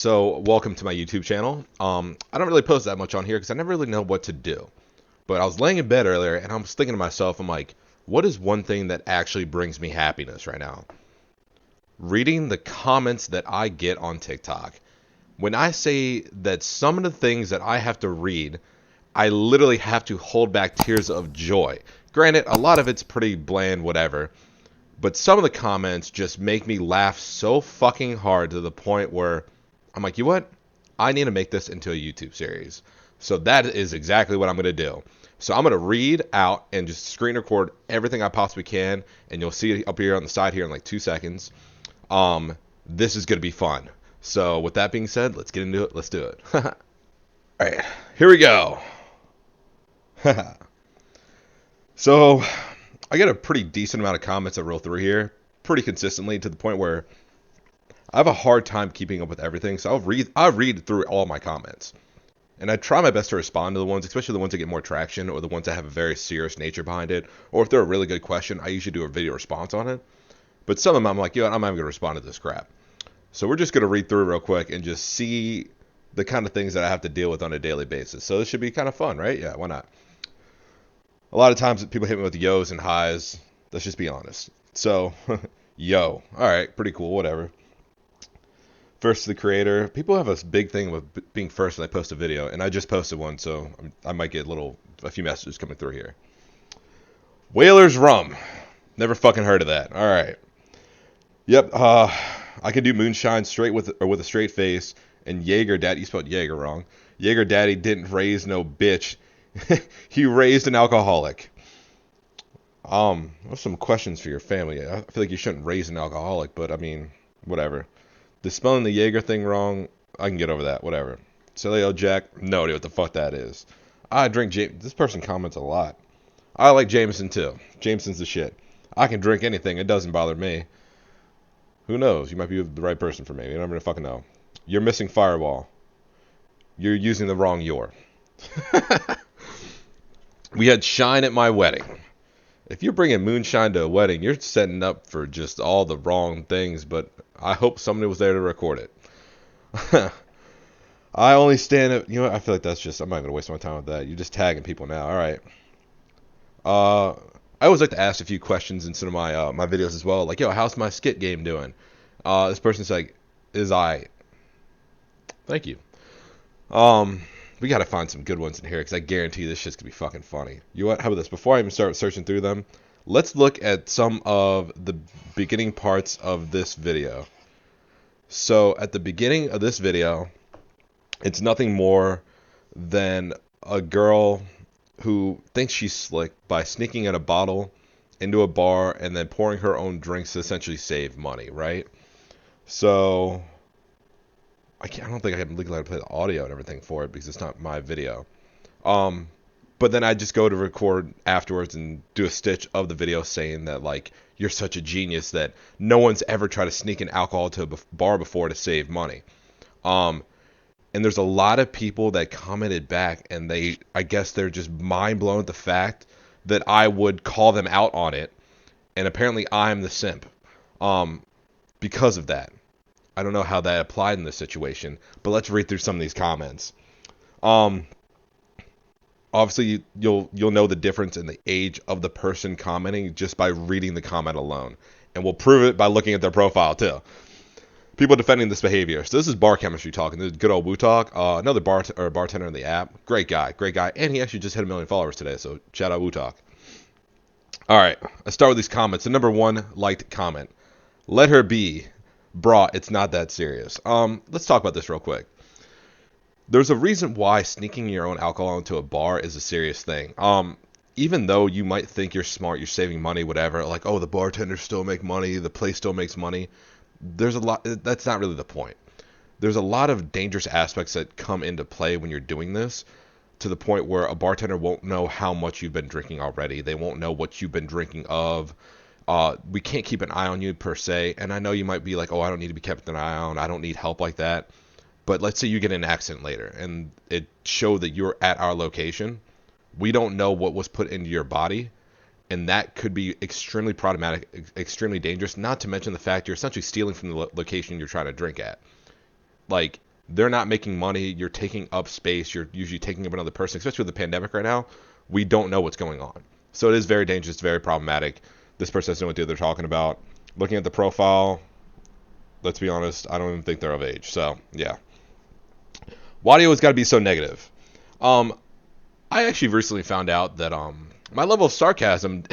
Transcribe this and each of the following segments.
So, welcome to my YouTube channel. I don't really post that much on here because I never really know what to do. But I was laying in bed earlier and I was thinking to myself, I'm like, what is one thing that actually brings me happiness right now? Reading the comments that I get on TikTok. When I say that some of the things that I have to read, I literally have to hold back tears of joy. Granted, a lot of it's pretty bland, whatever. But some of the comments just make me laugh so fucking hard to the point where I'm like, you know what? I need to make this into a YouTube series. So that is exactly what I'm going to do. So I'm going to read out and just screen record everything I possibly can. And you'll see it up here on the side here in like 2 seconds. This is going to be fun. So with that being said, let's get into it. Let's do it. All right, here we go. So I get a pretty decent amount of comments that roll through here pretty consistently to the point where I have a hard time keeping up with everything. So I'll read through all my comments. And I try my best to respond to the ones, especially the ones that get more traction or the ones that have a very serious nature behind it. Or if they're a really good question, I usually do a video response on it. But some of them I'm like, I'm not even going to respond to this crap. So we're just going to read through real quick and just see the kind of things that I have to deal with on a daily basis. So this should be kind of fun, right? Yeah, why not? A lot of times people hit me with yo's and highs. Let's just be honest. So, yo. All right, pretty cool, whatever. First to the creator. People have a big thing with being first when I post a video, and I just posted one, so I might get a few messages coming through here. Whaler's Rum. Never fucking heard of that. All right. Yep. I can do moonshine straight with a straight face, and Jaeger Daddy. You spelled Jaeger wrong. Jaeger Daddy didn't raise no bitch. He raised an alcoholic. I have some questions for your family. I feel like you shouldn't raise an alcoholic, but I mean, whatever. The spelling the Jaeger thing wrong, I can get over that. Whatever. Celio Jack, no idea what the fuck that is. I drink This person comments a lot. I like Jameson too. Jameson's the shit. I can drink anything. It doesn't bother me. Who knows? You might be the right person for me. You don't really fucking know. You're missing Fireball. You're using the wrong your. We had Shine at my wedding. If you're bringing moonshine to a wedding, you're setting up for just all the wrong things, but I hope somebody was there to record it. I only stand up. You know what? I feel like that's just, I'm not going to waste my time with that. You're just tagging people now. All right. I always like to ask a few questions in some of my videos as well. Like, yo, how's my skit game doing? This person's like, Thank you. We gotta find some good ones in here because I guarantee this shit's gonna be fucking funny. You know what? How about this? Before I even start searching through them, let's look at some of the beginning parts of this video. So at the beginning of this video, it's nothing more than a girl who thinks she's slick by sneaking in a bottle into a bar and then pouring her own drinks to essentially save money, right? So I don't think I can legally play the audio and everything for it because it's not my video. But then I just go to record afterwards and do a stitch of the video saying that, like, you're such a genius that no one's ever tried to sneak in alcohol to a bar before to save money. And there's a lot of people that commented back and I guess they're just mind blown at the fact that I would call them out on it. And apparently I'm the simp. Because of that. I don't know how that applied in this situation, but let's read through some of these comments. Obviously, you'll know the difference in the age of the person commenting just by reading the comment alone, and we'll prove it by looking at their profile too. People defending this behavior. So this is bar chemistry talking. This is good old Woo Talk. Another bartender in the app. Great guy, and he actually just hit 1 million followers today. So shout out Woo Talk. All right, let's start with these comments. The number one liked comment. Let her be. Brah, it's not that serious. Let's talk about this real quick. There's a reason why sneaking your own alcohol into a bar is a serious thing. Even though you might think you're smart, you're saving money, whatever, like, oh, the bartenders still make money, the place still makes money. There's a lot, that's not really the point. There's a lot of dangerous aspects that come into play when you're doing this, to the point where a bartender won't know how much you've been drinking already. They won't know what you've been drinking of. We can't keep an eye on you per se, and I know you might be like, oh, I don't need to be kept an eye on, I don't need help like that, but let's say you get in an accident later, and it showed that you're at our location, we don't know what was put into your body, and that could be extremely problematic, extremely dangerous, not to mention the fact you're essentially stealing from the location you're trying to drink at. Like, they're not making money. You're taking up space. You're usually taking up another person, especially with the pandemic right now. We don't know what's going on. So it is very dangerous, very problematic. This person has no idea what they're talking about. Looking at the profile, let's be honest, I don't even think they're of age. So, yeah. Why do you always got to be so negative? I actually recently found out that my level of sarcasm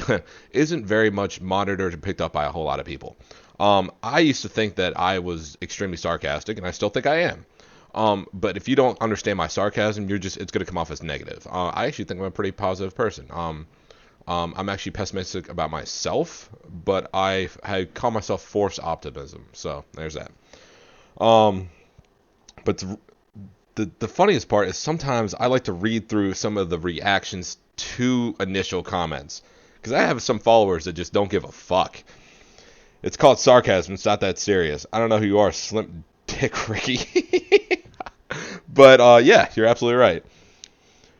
isn't very much monitored and picked up by a whole lot of people. I used to think that I was extremely sarcastic, and I still think I am. But if you don't understand my sarcasm, it's going to come off as negative. I actually think I'm a pretty positive person. I'm actually pessimistic about myself, but I call myself forced optimism. So there's that. But the funniest part is sometimes I like to read through some of the reactions to initial comments, because I have some followers that just don't give a fuck. It's called sarcasm. It's not that serious. I don't know who you are, Slim Dick Ricky. But yeah, you're absolutely right.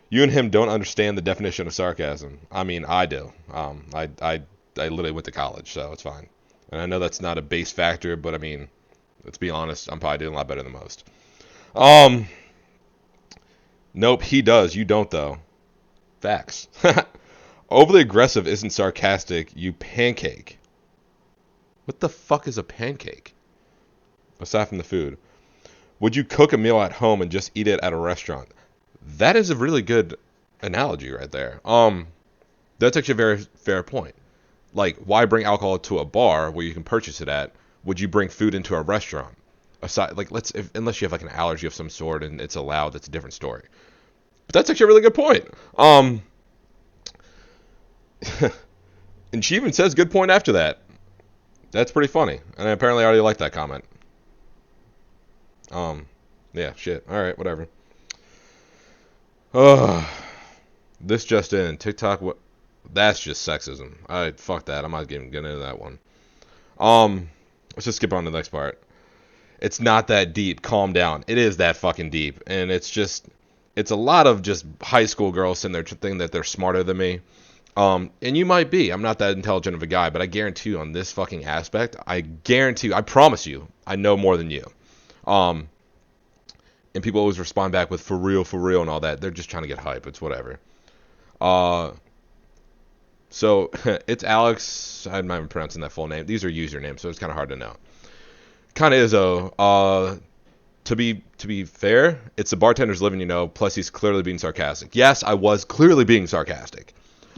You and him don't understand the definition of sarcasm. I mean, I do. I literally went to college, so it's fine. And I know that's not a base factor, but I mean, let's be honest, I'm probably doing a lot better than most. Nope, he does. You don't, though. Facts. Overly aggressive isn't sarcastic, you pancake. What the fuck is a pancake? Aside from the food. Would you cook a meal at home and just eat it at a restaurant? That is a really good analogy right there. That's actually a very fair point. Like, why bring alcohol to a bar where you can purchase it at? Would you bring food into a restaurant? Aside, like, unless you have like an allergy of some sort and it's allowed, that's a different story. But that's actually a really good point. And she even says good point after that. That's pretty funny. And apparently I already liked that comment. Yeah, shit. Alright, whatever. This just in. TikTok, that's just sexism. Fuck that. I'm not even getting into that one. Let's just skip on to the next part. It's not that deep. Calm down. It is that fucking deep. And it's a lot of just high school girls sitting there thinking that they're smarter than me. And you might be. I'm not that intelligent of a guy, but I guarantee you on this fucking aspect, I promise you, I know more than you. And people always respond back with for real, and all that. They're just trying to get hype. It's whatever. So it's Alex. I'm not even pronouncing that full name. These are usernames, so it's kind of hard to know. Kind of is though. To be fair, it's the bartender's living, plus he's clearly being sarcastic. Yes, I was clearly being sarcastic.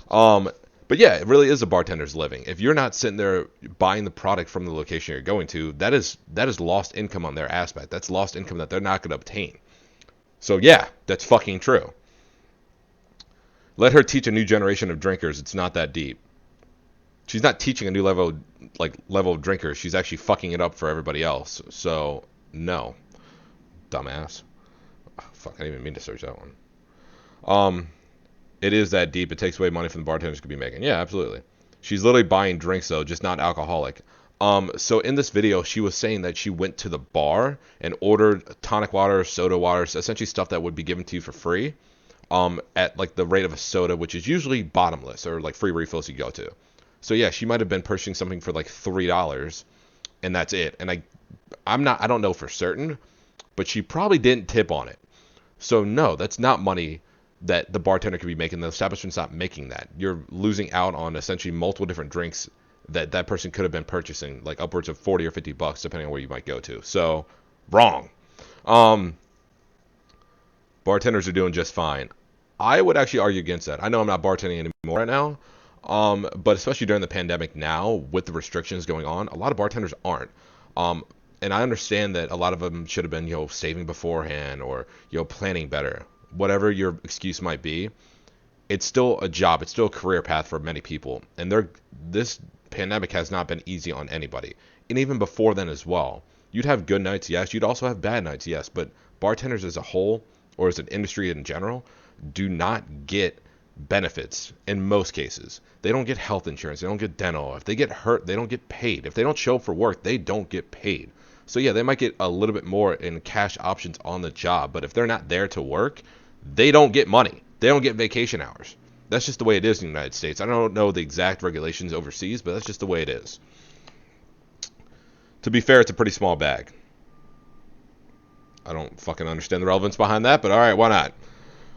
But yeah, it really is a bartender's living. If you're not sitting there buying the product from the location you're going to, that is lost income on their aspect. That's lost income that they're not going to obtain. So yeah, that's fucking true. Let her teach a new generation of drinkers. It's not that deep. She's not teaching a new level of drinkers. She's actually fucking it up for everybody else. So no, dumbass. Oh, fuck, I didn't even mean to search that one. It is that deep. It takes away money from the bartenders could be making. Yeah, absolutely. She's literally buying drinks, though, just not alcoholic. So in this video, she was saying that she went to the bar and ordered tonic water, soda water, essentially stuff that would be given to you for free, at like the rate of a soda, which is usually bottomless or like free refills you go to. So yeah, she might have been purchasing something for like $3, and that's it. And I don't know for certain, but she probably didn't tip on it. So no, that's not money that the bartender could be making. The establishment's not making that. You're losing out on essentially multiple different drinks that person could have been purchasing, like upwards of $40 or $50, depending on where you might go to. So, wrong. Bartenders are doing just fine. I would actually argue against that. I know I'm not bartending anymore right now, but especially during the pandemic now, with the restrictions going on, a lot of bartenders aren't. And I understand that a lot of them should have been, saving beforehand or, planning better. Whatever your excuse might be, it's still a job. It's still a career path for many people. And this pandemic has not been easy on anybody. And even before then as well. You'd have good nights, yes. You'd also have bad nights, yes. But bartenders as a whole, or as an industry in general, do not get benefits in most cases. They don't get health insurance. They don't get dental. If they get hurt, they don't get paid. If they don't show up for work, they don't get paid. So yeah, they might get a little bit more in cash options on the job. But if they're not there to work, they don't get money. They don't get vacation hours. That's just the way it is in the United States. I don't know the exact regulations overseas, but that's just the way it is. To be fair, it's a pretty small bag. I don't fucking understand the relevance behind that, but alright, why not?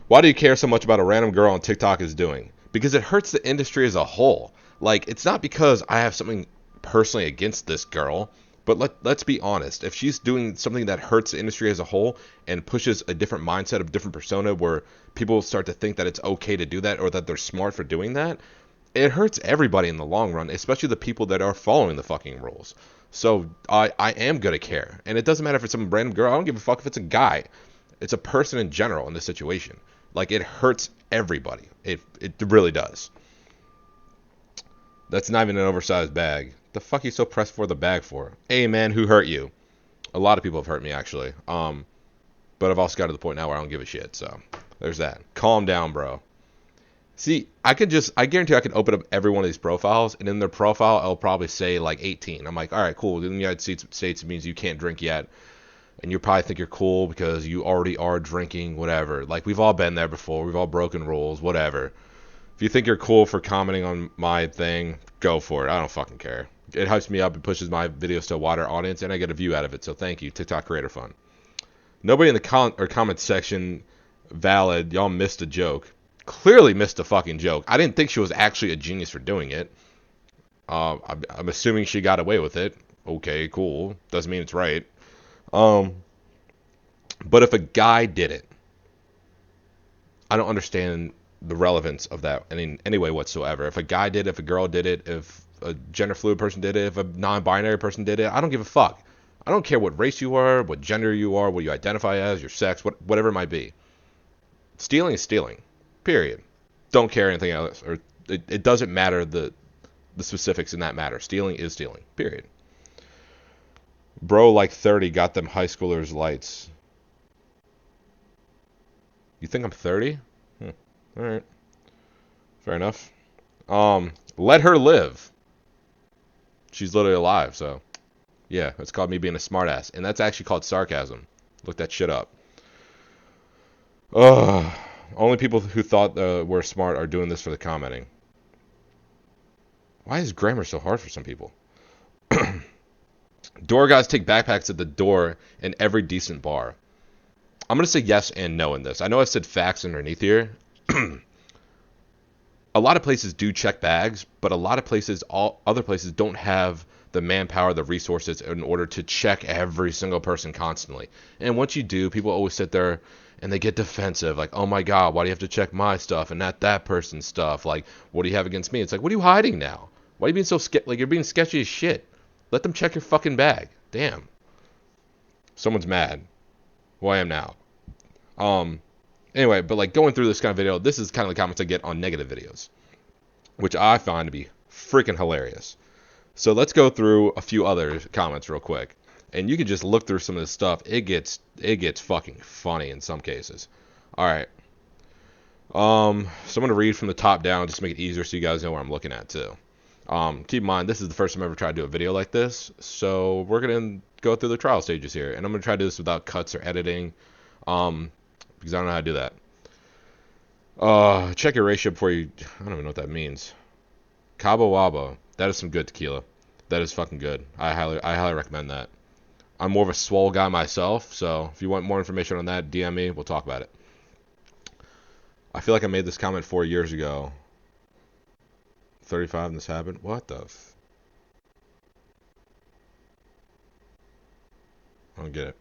Why do you care so much about a random girl on TikTok is doing? Because it hurts the industry as a whole. Like, it's not because I have something personally against this girl, but let's be honest. If she's doing something that hurts the industry as a whole and pushes a different mindset of different persona where people start to think that it's okay to do that or that they're smart for doing that, it hurts everybody in the long run, especially the people that are following the fucking rules. So I am gonna care. And it doesn't matter if it's some random girl. I don't give a fuck if it's a guy. It's a person in general in this situation. Like, it hurts everybody. It really does. That's not even an oversized bag. The fuck you so pressed for the bag for? Hey man, who hurt you? A lot of people have hurt me actually. But I've also got to the point now where I don't give a shit. So there's that. Calm down, bro. See, I guarantee I could open up every one of these profiles, and in their profile, I'll probably say like 18. I'm like, all right, cool. In the United States, it means you can't drink yet. And you probably think you're cool because you already are drinking, whatever. Like, we've all been there before. We've all broken rules, whatever. If you think you're cool for commenting on my thing, go for it. I don't fucking care. It hypes me up and pushes my videos to a wider audience, and I get a view out of it. So thank you, TikTok Creator Fund. Nobody in the comment section valid. Y'all missed a joke. Clearly missed a fucking joke. I didn't think she was actually a genius for doing it. I'm assuming she got away with it. Okay, cool. Doesn't mean it's right. But if a guy did it, I don't understand the relevance of that in any way whatsoever. If a guy did it, if a girl did it, if a gender fluid person did it, if a non-binary person did it, I don't give a fuck. I don't care what race you are, what gender you are, what you identify as, your sex, whatever it might be. Stealing is stealing. Period. Don't care anything else, or it doesn't matter the specifics in that matter. Stealing is stealing. Period. Bro, like 30, got them high schoolers lights. You think I'm 30? All right. Fair enough. Let her live. She's literally alive, so yeah, it's called me being a smartass, and that's actually called sarcasm. Look that shit up. Ugh. Only people who thought we're smart are doing this for the commenting. Why is grammar so hard for some people? Door guys take backpacks at the door in every decent bar. I'm going to say yes and no in this. I know I said facts underneath here. A lot of places do check bags, but a lot of places, other places don't have the manpower, the resources in order to check every single person constantly. And once you do, people always sit there and they get defensive, like, oh my god, why do you have to check my stuff and not that person's stuff? Like, what do you have against me? It's like, what are you hiding now? Why are you being so like, you're being sketchy as shit. Let them check your fucking bag. Damn. Someone's mad. Who I am now. Anyway, but like going through this kind of video, this is kind of the comments I get on negative videos, which I find to be freaking hilarious. So let's go through a few other comments real quick. And you can just look through some of this stuff. It gets fucking funny in some cases. All right. So I'm going to read from the top down just to make it easier so you guys know what I'm looking at too. Keep in mind, this is the first time I've ever tried to do a video like this. So we're going to go through the trial stages here. And I'm going to try to do this without cuts or editing. Because I don't know how to do that. Check your ratio before you... I don't even know what that means. Cabo Wabo. That is some good tequila. That is fucking good. I highly recommend that. I'm more of a swole guy myself, so if you want more information on that, DM me. We'll talk about it. I feel like I made this comment 4 years ago. 35 and this happened? What the I don't get it.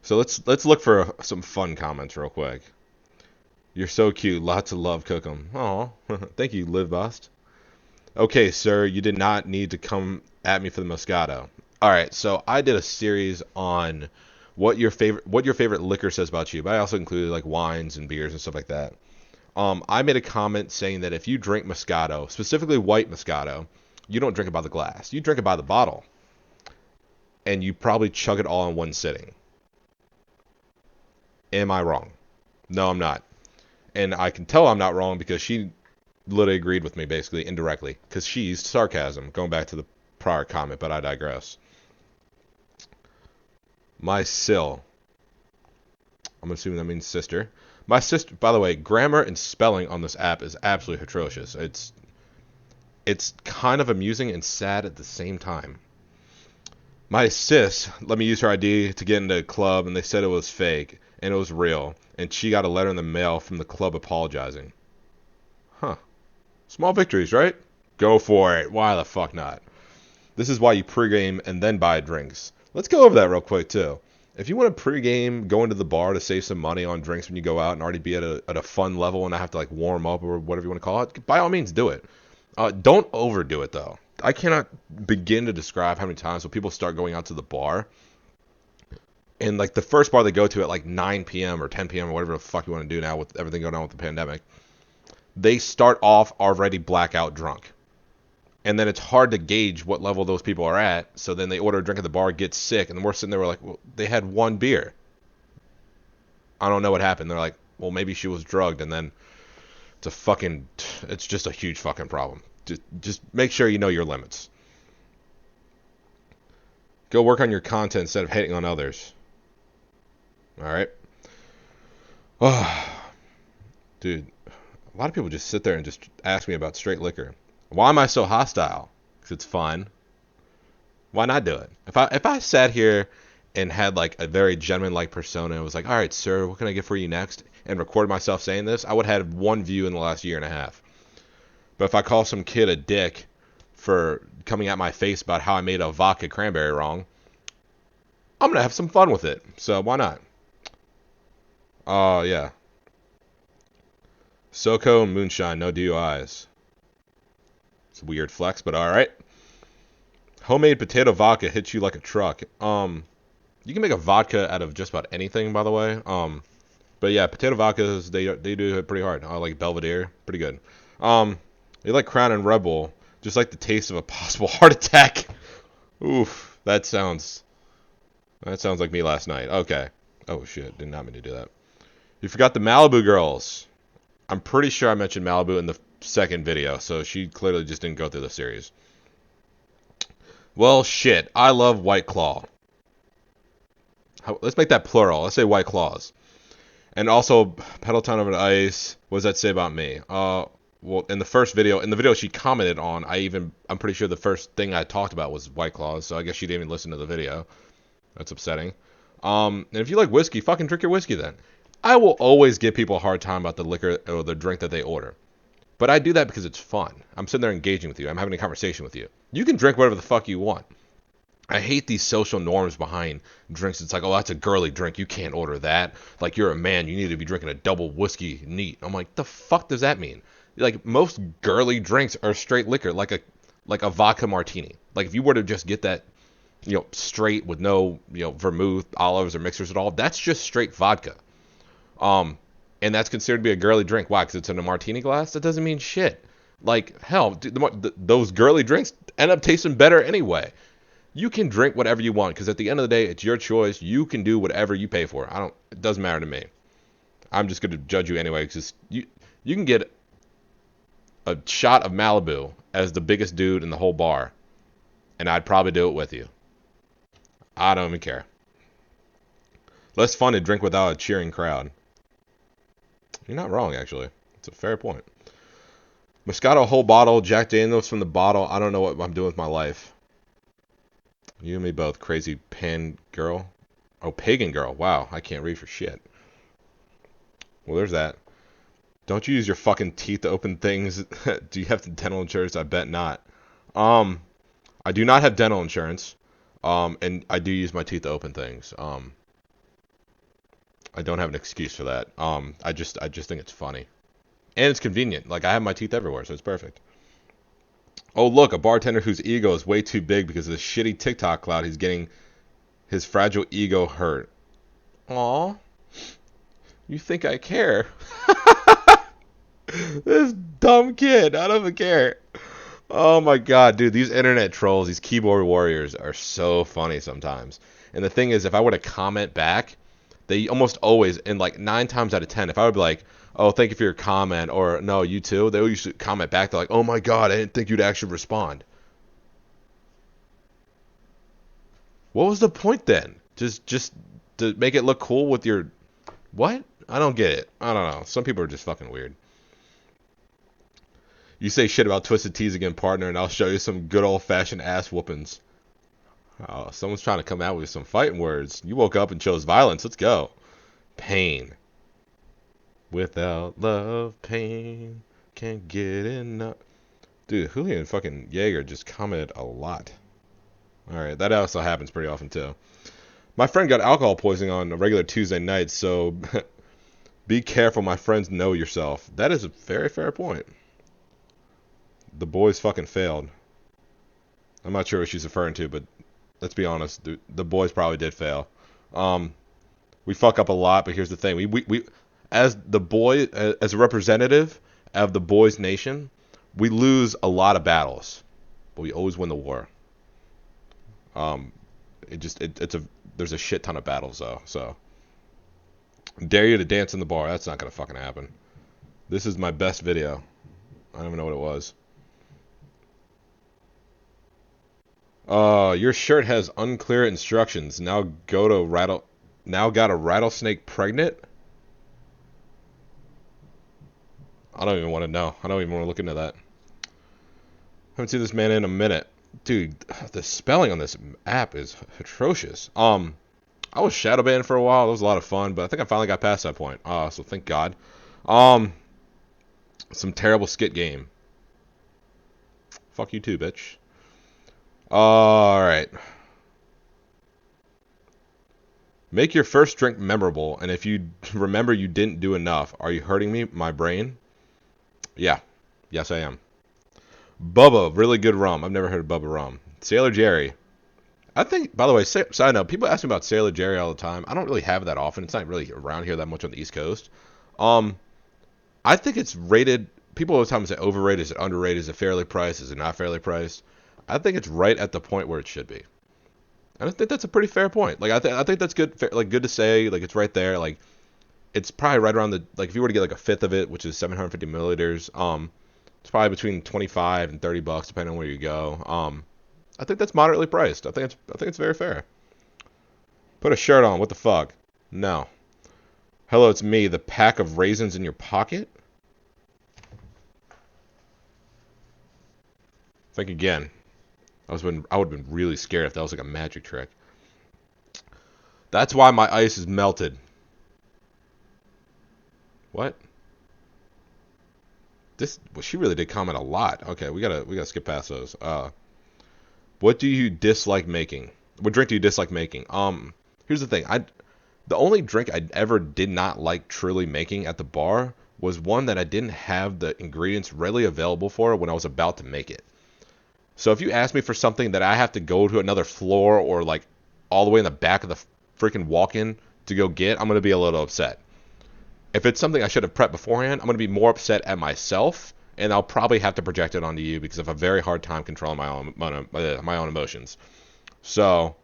So let's look for some fun comments real quick. You're so cute. Lots of love, Cookem. Aw. Thank you, Live Bust. Okay, sir, you did not need to come at me for the Moscato. Alright, so I did a series on what your favorite liquor says about you, but I also included like wines and beers and stuff like that. I made a comment saying that if you drink Moscato, specifically white Moscato, you don't drink it by the glass. You drink it by the bottle. And you probably chug it all in one sitting. Am I wrong? No, I'm not. And I can tell I'm not wrong because she literally agreed with me, basically, indirectly. Because she used sarcasm, going back to the prior comment, but I digress. My Sil. I'm assuming that means sister. My sister, by the way, grammar and spelling on this app is absolutely atrocious. It's kind of amusing and sad at the same time. My sis let me use her ID to get into a club, and they said it was fake and it was real, and she got a letter in the mail from the club apologizing. Huh. Small victories, right? Go for it. Why the fuck not? This is why you pregame and then buy drinks. Let's go over that real quick too. If you want to pregame, go into the bar to save some money on drinks when you go out and already be at a fun level and not have to like warm up or whatever you want to call it, by all means do it. Don't overdo it though. I cannot begin to describe how many times when people start going out to the bar and like the first bar they go to at like 9 p.m. or 10 p.m. or whatever the fuck you want to do now with everything going on with the pandemic, they start off already blackout drunk. And then it's hard to gauge what level those people are at. So then they order a drink at the bar, get sick, and we're sitting there, we're like, well, they had one beer. I don't know what happened. They're like, well, maybe she was drugged, and then it's just a huge fucking problem. Just make sure you know your limits. Go work on your content instead of hating on others. All right. Oh, dude, a lot of people just sit there and just ask me about straight liquor. Why am I so hostile? Because it's fun. Why not do it? If I sat here and had like a very gentleman-like persona and was like, all right, sir, what can I get for you next? And recorded myself saying this, I would have had one view in the last year and a half. But if I call some kid a dick for coming at my face about how I made a vodka cranberry wrong, I'm going to have some fun with it. So why not? Oh, yeah. SoCo and moonshine, no DUIs. It's a weird flex, but all right. Homemade potato vodka hits you like a truck. You can make a vodka out of just about anything, by the way. But yeah, potato vodkas they do it pretty hard. I like Belvedere, pretty good. They like Crown and Red Bull, just like the taste of a possible heart attack. Oof, that sounds like me last night. Okay. Oh shit, did not mean to do that. You forgot the Malibu girls. I'm pretty sure I mentioned Malibu in the second video, so she clearly just didn't go through the series. Well, shit. I love White Claw. Let's make that plural. Let's say White Claws. And also, Pedaltown Over the Ice. What does that say about me? Well, in the video she commented on, I'm pretty sure the first thing I talked about was White Claws, so I guess she didn't even listen to the video. That's upsetting. And if you like whiskey, fucking drink your whiskey then. I will always give people a hard time about the liquor or the drink that they order. But I do that because it's fun. I'm sitting there engaging with you. I'm having a conversation with you. You can drink whatever the fuck you want. I hate these social norms behind drinks. It's like, oh, that's a girly drink. You can't order that. Like, you're a man. You need to be drinking a double whiskey neat. I'm like, the fuck does that mean? Like, most girly drinks are straight liquor, like a vodka martini. Like, if you were to just get that, straight with no, vermouth, olives, or mixers at all, that's just straight vodka. And that's considered to be a girly drink. Why? Because it's in a martini glass? That doesn't mean shit. Like, hell, those girly drinks end up tasting better anyway. You can drink whatever you want, because at the end of the day, it's your choice. You can do whatever you pay for. It doesn't matter to me. I'm just going to judge you anyway, because you can get a shot of Malibu as the biggest dude in the whole bar, and I'd probably do it with you. I don't even care. Less fun to drink without a cheering crowd. You're not wrong, actually. It's a fair point. Moscato whole bottle, Jack Daniels from the bottle. I don't know what I'm doing with my life. You and me both. Crazy pan girl. Oh, pagan girl. Wow, I can't read for shit. Well, there's that. Don't you use your fucking teeth to open things? Do you have the dental insurance? I bet not. I do not have dental insurance. And I do use my teeth to open things. I don't have an excuse for that. I just think it's funny. And it's convenient. Like, I have my teeth everywhere, so it's perfect. Oh, look, a bartender whose ego is way too big because of the shitty TikTok cloud. He's getting his fragile ego hurt. Aw. You think I care? This dumb kid. I don't even care. Oh, my God, dude. These internet trolls, these keyboard warriors are so funny sometimes. And the thing is, if I were to comment back, they almost always, and like 9 times out of 10, if I would be like, oh, thank you for your comment, or no, you too, they always comment back. They're like, oh my God, I didn't think you'd actually respond. What was the point then? Just to make it look cool with your, what? I don't get it. I don't know. Some people are just fucking weird. You say shit about Twisted Teas again, partner, and I'll show you some good old-fashioned ass whoopings. Oh, someone's trying to come out with some fighting words. You woke up and chose violence. Let's go. Pain. Without love, pain. Can't get enough. Dude, Julian fucking Jaeger just commented a lot. Alright, that also happens pretty often too. My friend got alcohol poisoning on a regular Tuesday night, so be careful, my friends. Know yourself. That is a very fair point. The boys fucking failed. I'm not sure what she's referring to, but let's be honest, the boys probably did fail. Um, we fuck up a lot, but here's the thing: we as the boy, as a representative of the boys' nation, we lose a lot of battles, but we always win the war. Um, it's a there's a shit ton of battles though. So dare you to dance in the bar? That's not gonna fucking happen. This is my best video. I don't even know what it was. Your shirt has unclear instructions. Now go to rattle. Now got a rattlesnake pregnant? I don't even want to know. I don't even want to look into that. Haven't seen this man in a minute. Dude, the spelling on this app is atrocious. I was shadow banned for a while. It was a lot of fun, but I think I finally got past that point. So thank God. Um, some terrible skit game. Fuck you too, bitch. Alright. Make your first drink memorable, and if you remember you didn't do enough, are you hurting me, my brain? Yeah. Yes, I am. Bubba, really good rum. I've never heard of Bubba rum. Sailor Jerry. I think, by the way, side note, people ask me about Sailor Jerry all the time. I don't really have it that often. It's not really around here that much on the East Coast. Um, I think it's rated. People all the time say overrated. Is it underrated? Is it fairly priced? Is it not fairly priced? I think it's right at the point where it should be. And I think that's a pretty fair point. Like I think that's good. Like good to say. Like it's right there. Like it's probably right around the like if you were to get like a fifth of it, which is 750 milliliters. It's probably between 25 and $30 depending on where you go. I think that's moderately priced. I think it's very fair. Put a shirt on. What the fuck? No. Hello, it's me. The pack of raisins in your pocket. Think again. I would have been really scared if that was like a magic trick. That's why my ice is melted. What? She really did comment a lot. Okay, we gotta skip past those. What do you dislike making? What drink do you dislike making? Here's the thing. The only drink I ever did not like truly making at the bar was one that I didn't have the ingredients readily available for when I was about to make it. So if you ask me for something that I have to go to another floor or like all the way in the back of the freaking walk-in to go get, I'm gonna be a little upset. If it's something I should have prepped beforehand, I'm going to be more upset at myself, and I'll probably have to project it onto you because I have a very hard time controlling my own emotions. So,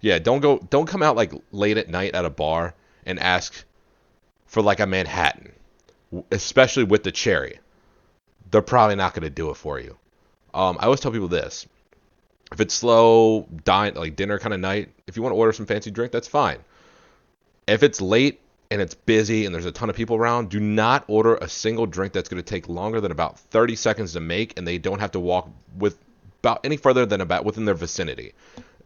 yeah, don't come out like late at night at a bar and ask for like a Manhattan, especially with the cherry. They're probably not going to do it for you. I always tell people this: if it's slow, like dinner kind of night, if you want to order some fancy drink, that's fine. If it's late and it's busy and there's a ton of people around, do not order a single drink that's going to take longer than about 30 seconds to make, and they don't have to walk with about any further than about within their vicinity.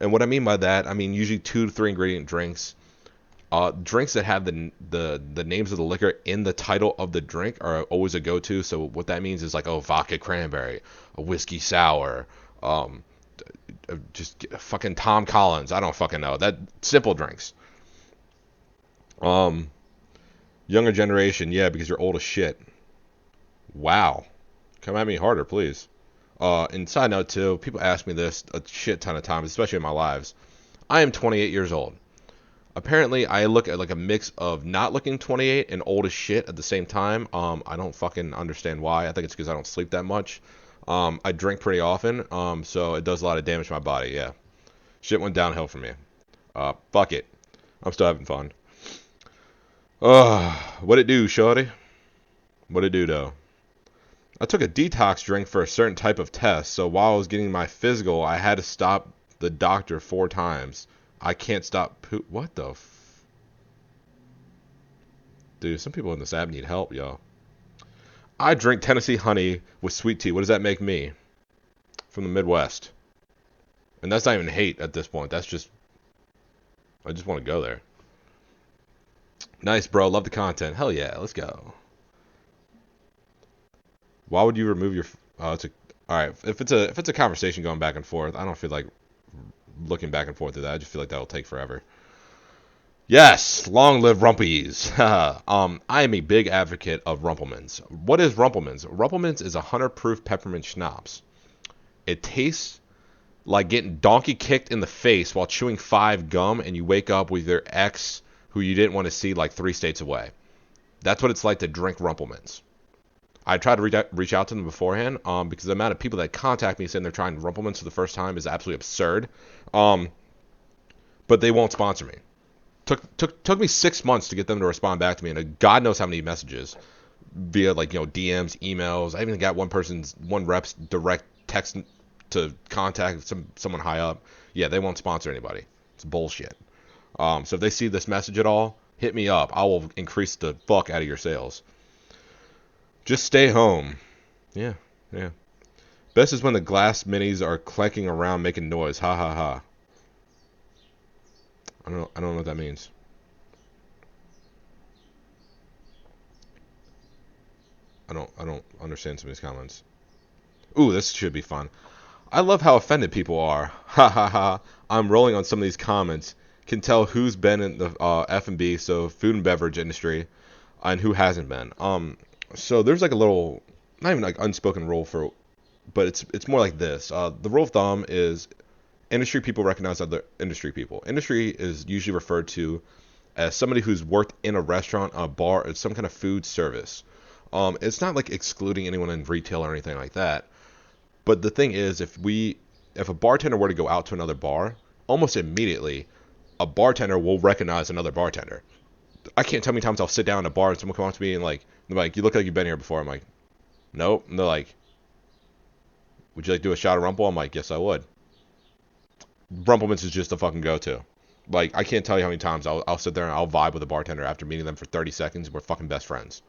And what I mean by that, I mean usually 2 to 3 ingredient drinks. Drinks that have the names of the liquor in the title of the drink are always a go-to. So what that means is like, vodka cranberry, a whiskey sour, just fucking Tom Collins. I don't fucking know. That simple drinks. Younger generation, yeah, because you're old as shit. Wow. Come at me harder, please. And side note too, people ask me this a shit ton of times, especially in my lives. I am 28 years old. Apparently, I look at like a mix of not looking 28 and old as shit at the same time. I don't fucking understand why. I think it's because I don't sleep that much. I drink pretty often, so it does a lot of damage to my body, yeah. Shit went downhill for me. Fuck it. I'm still having fun. What it do, shorty? What it do, though? I took a detox drink for a certain type of test, so while I was getting my physical, I had to stop the doctor 4 times. I can't stop What the Dude, some people in this app need help, y'all. I drink Tennessee honey with sweet tea. What does that make me? From the Midwest. And that's not even hate at this point. That's just, I just want to go there. Nice, bro. Love the content. Hell yeah. Let's go. Why would you remove your? It's a. All right. If it's a conversation going back and forth, I don't feel like looking back and forth at that. I just feel like that'll take forever. Yes, long live Rumpies. I am a big advocate of Rumplemans. What is Rumplemans? Rumplemans is 100 proof peppermint schnapps. It tastes like getting donkey kicked in the face while chewing 5 gum, and you wake up with your ex who you didn't want to see like 3 states away. That's what it's like to drink Rumplemans. I tried to reach out to them beforehand because the amount of people that contact me saying they're trying Rumplemans for the first time is absolutely absurd. But they won't sponsor me. Took me 6 months to get them to respond back to me, and God knows how many messages via like DMs, emails. I even got one rep's direct text to contact someone high up. Yeah, they won't sponsor anybody. It's bullshit. So if they see this message at all, hit me up. I will increase the fuck out of your sales. Just stay home. Yeah. Best is when the glass minis are clanking around making noise. Ha ha ha. I don't know what that means. I don't understand some of these comments. Ooh, this should be fun. I love how offended people are. Ha ha ha. I'm rolling on some of these comments. Can tell who's been in the F&B, so food and beverage industry, and who hasn't been. So there's like a little, not even like unspoken rule for, but it's more like this. The rule of thumb is industry people recognize other industry people. Industry is usually referred to as somebody who's worked in a restaurant, a bar, or some kind of food service. It's not like excluding anyone in retail or anything like that. But the thing is, if a bartender were to go out to another bar, almost immediately, a bartender will recognize another bartender. I can't tell how many times I'll sit down at a bar and someone come up to me and they're like, you look like you've been here before. I'm like, nope. And they're like, would you like to do a shot of Rumple? I'm like, yes, I would. Rumplemans is just a fucking go-to. Like, I can't tell you how many times I'll sit there and I'll vibe with a bartender after meeting them for 30 seconds. We're fucking best friends.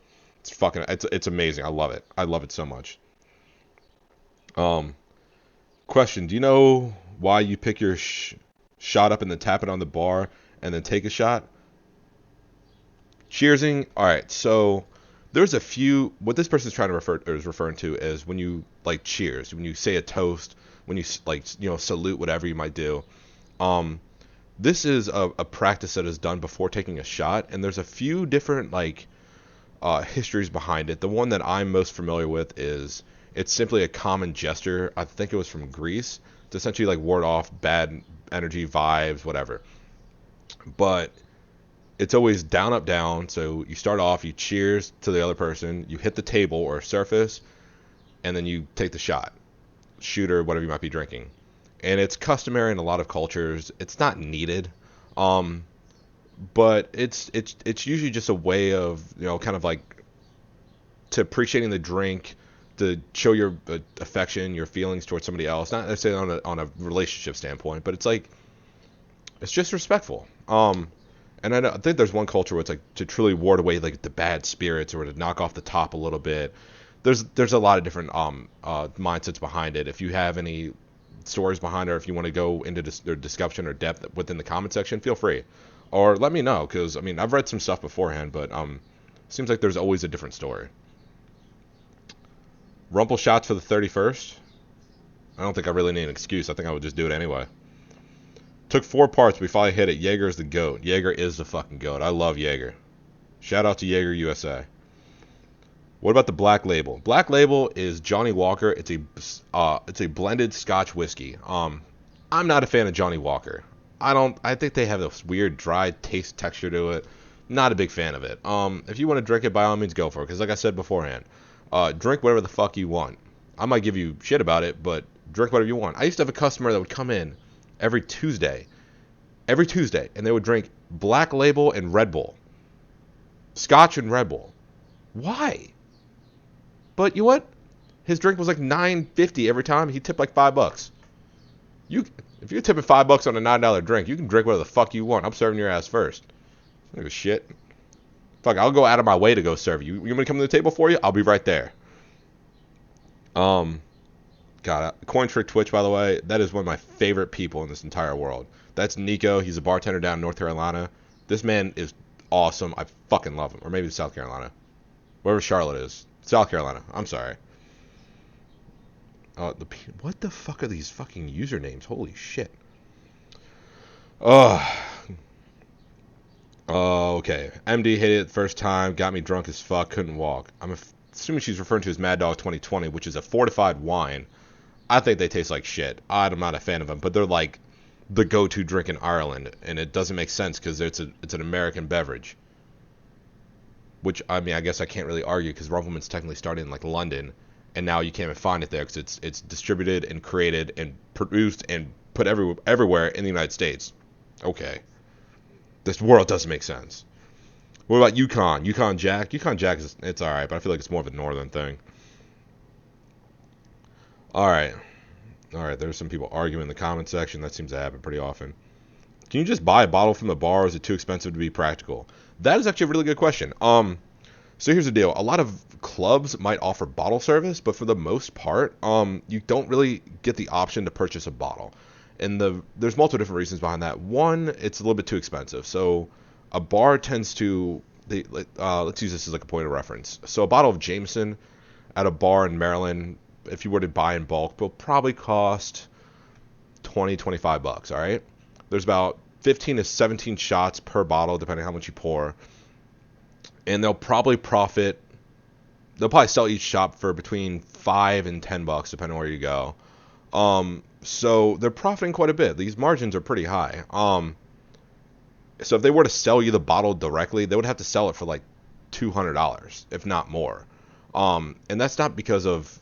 It's amazing. I love it. I love it so much. Question: do you know why you pick your shot up and then tap it on the bar and then take a shot? Cheersing. All right. So there's a few. What this person's trying to referring to is when you like cheers, when you say a toast, when you like salute whatever you might do. This is a practice that is done before taking a shot, and there's a few different histories behind it. The one that I'm most familiar with is it's simply a common gesture. I think it was from Greece to essentially like ward off bad energy, vibes, whatever. But it's always down, up, down. So you start off, you cheers to the other person, you hit the table or surface, and then you take the shot, shooter, whatever you might be drinking. And it's customary in a lot of cultures. It's not needed, but it's usually just a way of kind of like to appreciating the drink, to show your affection, your feelings towards somebody else. Not necessarily on a relationship standpoint, but it's just respectful. And I think there's one culture where it's like to truly ward away like the bad spirits or to knock off the top a little bit. There's a lot of different mindsets behind it. If you have any stories behind it, or if you want to go into their discussion or depth within the comment section, feel free, or let me know, because I mean I've read some stuff beforehand, but seems like there's always a different story. Rumple shots for the 31st. I don't think I really need an excuse. I think I would just do it anyway. Took 4 parts. We finally hit it. Jaeger is the GOAT. Jaeger is the fucking GOAT. I love Jaeger. Shout out to Jaeger USA. What about the Black Label? Black Label is Johnny Walker. It's a blended Scotch whiskey. I'm not a fan of Johnny Walker. I think they have this weird dry taste texture to it. Not a big fan of it. If you want to drink it, by all means go for it. Because like I said beforehand, drink whatever the fuck you want. I might give you shit about it, but drink whatever you want. I used to have a customer that would come in every Tuesday, and they would drink Black Label and Red Bull. Scotch and Red Bull. Why? But you know what? His drink was like $9.50 every time. He tipped like $5. If you're tipping $5 on a $9 drink, you can drink whatever the fuck you want. I'm serving your ass first. I don't give a shit. Fuck, I'll go out of my way to go serve you. You want me to come to the table for you? I'll be right there. God, Coin Trick Twitch, by the way, that is one of my favorite people in this entire world. That's Nico. He's a bartender down in North Carolina. This man is awesome. I fucking love him. Or maybe South Carolina. Wherever Charlotte is. South Carolina. I'm sorry. What the fuck are these fucking usernames? Holy shit. Oh. Oh, okay. MD hit it the first time, got me drunk as fuck, couldn't walk. I'm assuming she's referring to as Mad Dog 2020, which is a fortified wine. I think they taste like shit. I'm not a fan of them, but they're like the go-to drink in Ireland, and it doesn't make sense because it's an American beverage. Which, I mean, I guess I can't really argue because Rumpleman's technically started in like London, and now you can't even find it there because it's distributed and created and produced and put everywhere in the United States. Okay. This world doesn't make sense. What about Yukon? Yukon Jack? Yukon Jack it's alright, but I feel like it's more of a northern thing. Alright. Alright, there's some people arguing in the comment section. That seems to happen pretty often. Can you just buy a bottle from the bar, or is it too expensive to be practical? That is actually a really good question. So here's the deal. A lot of clubs might offer bottle service, but for the most part, you don't really get the option to purchase a bottle. And there's multiple different reasons behind that. One, it's a little bit too expensive. So a bar tends to, let's use this as like a point of reference. So a bottle of Jameson at a bar in Maryland, if you were to buy in bulk, will probably cost $20-25, all right? There's about 15 to 17 shots per bottle, depending on how much you pour. And they'll probably sell each shop for between $5 and $10, depending on where you go. So they're profiting quite a bit. These margins are pretty high. So if they were to sell you the bottle directly, they would have to sell it for like $200, if not more. And that's not because of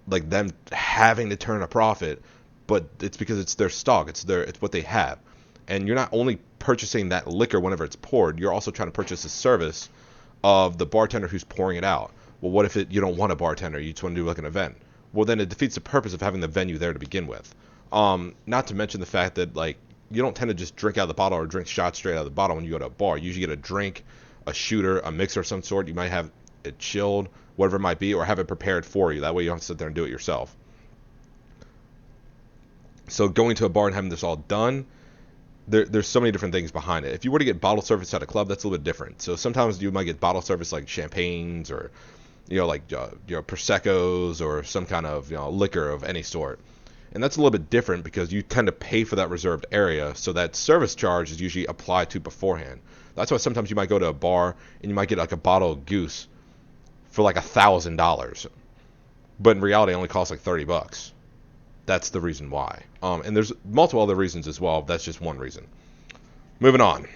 like them having to turn a profit, but it's because it's their stock. It's what they have. And you're not only purchasing that liquor whenever it's poured, you're also trying to purchase the service of the bartender who's pouring it out. Well, what if you don't want a bartender? You just want to do like an event. Well, then it defeats the purpose of having the venue there to begin with. Not to mention the fact that like you don't tend to just drink out of the bottle or drink shots straight out of the bottle when you go to a bar. You usually get a drink, a shooter, a mixer of some sort. You might have it chilled, whatever it might be, or have it prepared for you. That way you don't have to sit there and do it yourself. So going to a bar and having this all done, there's so many different things behind it. If you were to get bottle service at a club, that's a little bit different. So sometimes you might get bottle service like champagnes or Prosecco's or some kind of liquor of any sort. And that's a little bit different because you tend to pay for that reserved area, so that service charge is usually applied to beforehand. That's why sometimes you might go to a bar and you might get like a bottle of Goose for like $1,000, but in reality it only costs like $30. That's the reason why. And there's multiple other reasons as well. That's just one reason. Moving on.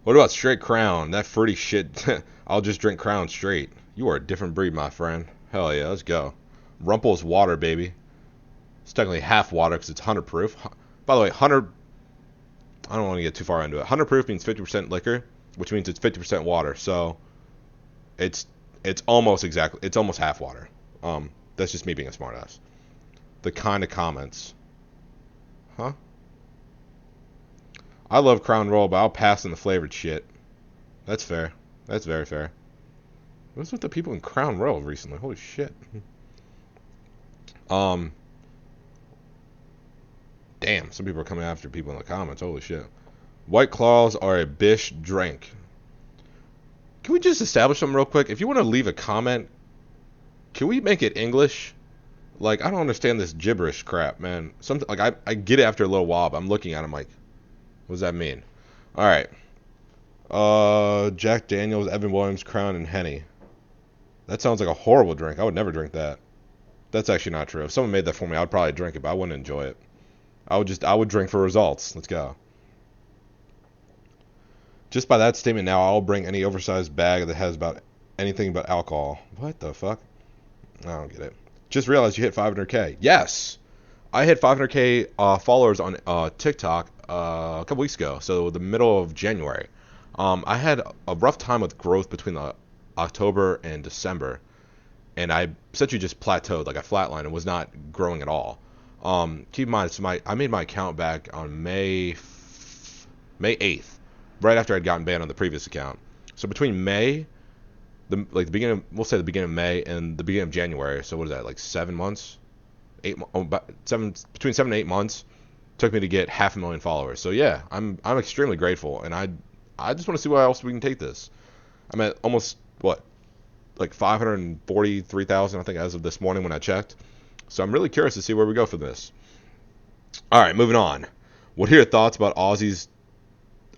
What about straight Crown? That fruity shit. I'll just drink Crown straight. You are a different breed, my friend. Hell yeah, let's go. Rumple's water, baby. It's technically half water because it's 100 proof. By the way, 100... I don't want to get too far into it. 100 proof means 50% liquor, which means it's 50% water. So it's almost half water. That's just me being a smartass. The kind of comments. Huh? I love Crown Royal, but I'll pass on the flavored shit. That's fair. That's very fair. What's with the people in Crown Royal recently? Holy shit. Damn, some people are coming after people in the comments. Holy shit. White Claws are a bish drink. Can we just establish something real quick? If you want to leave a comment, can we make it English? Like, I don't understand this gibberish crap, man. I get it after a little while, but I'm looking at it, I'm like, what does that mean? Alright. Jack Daniels, Evan Williams, Crown, and Henny. That sounds like a horrible drink. I would never drink that. That's actually not true. If someone made that for me, I'd probably drink it, but I wouldn't enjoy it. I would drink for results. Let's go. Just by that statement now, I'll bring any oversized bag that has about anything but alcohol. What the fuck? I don't get it. Just realized you hit 500K. Yes! I hit 500K followers on TikTok a couple weeks ago, so the middle of January. I had a rough time with growth between October and December, and I essentially just plateaued, like I flatlined and was not growing at all. Keep in mind, I made my account back on May 8th, right after I'd gotten banned on the previous account. So between May the beginning, we'll say the beginning of May and the beginning of January. So what is that, like 7 months, about between 7 and 8 months took me to get 500,000 followers. So yeah, I'm extremely grateful, and I just want to see where else we can take this. I'm at almost what, like 543,000, I think, as of this morning when I checked. So I'm really curious to see where we go for this. All right, moving on. What are your thoughts about Aussies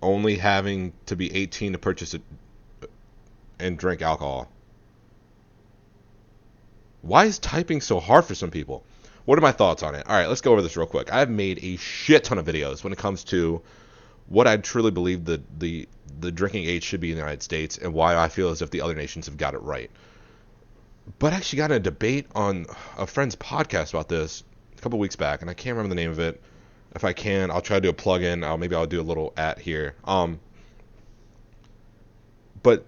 only having to be 18 to purchase it and drink alcohol? Why is typing so hard for some people? What are my thoughts on it? All right, let's go over this real quick. I've made a shit ton of videos when it comes to what I truly believe the drinking age should be in the United States and why I feel as if the other nations have got it right. But I actually got in a debate on a friend's podcast about this a couple weeks back, and I can't remember the name of it. If I can, I'll try to do a plug-in. Maybe I'll do a little at here. But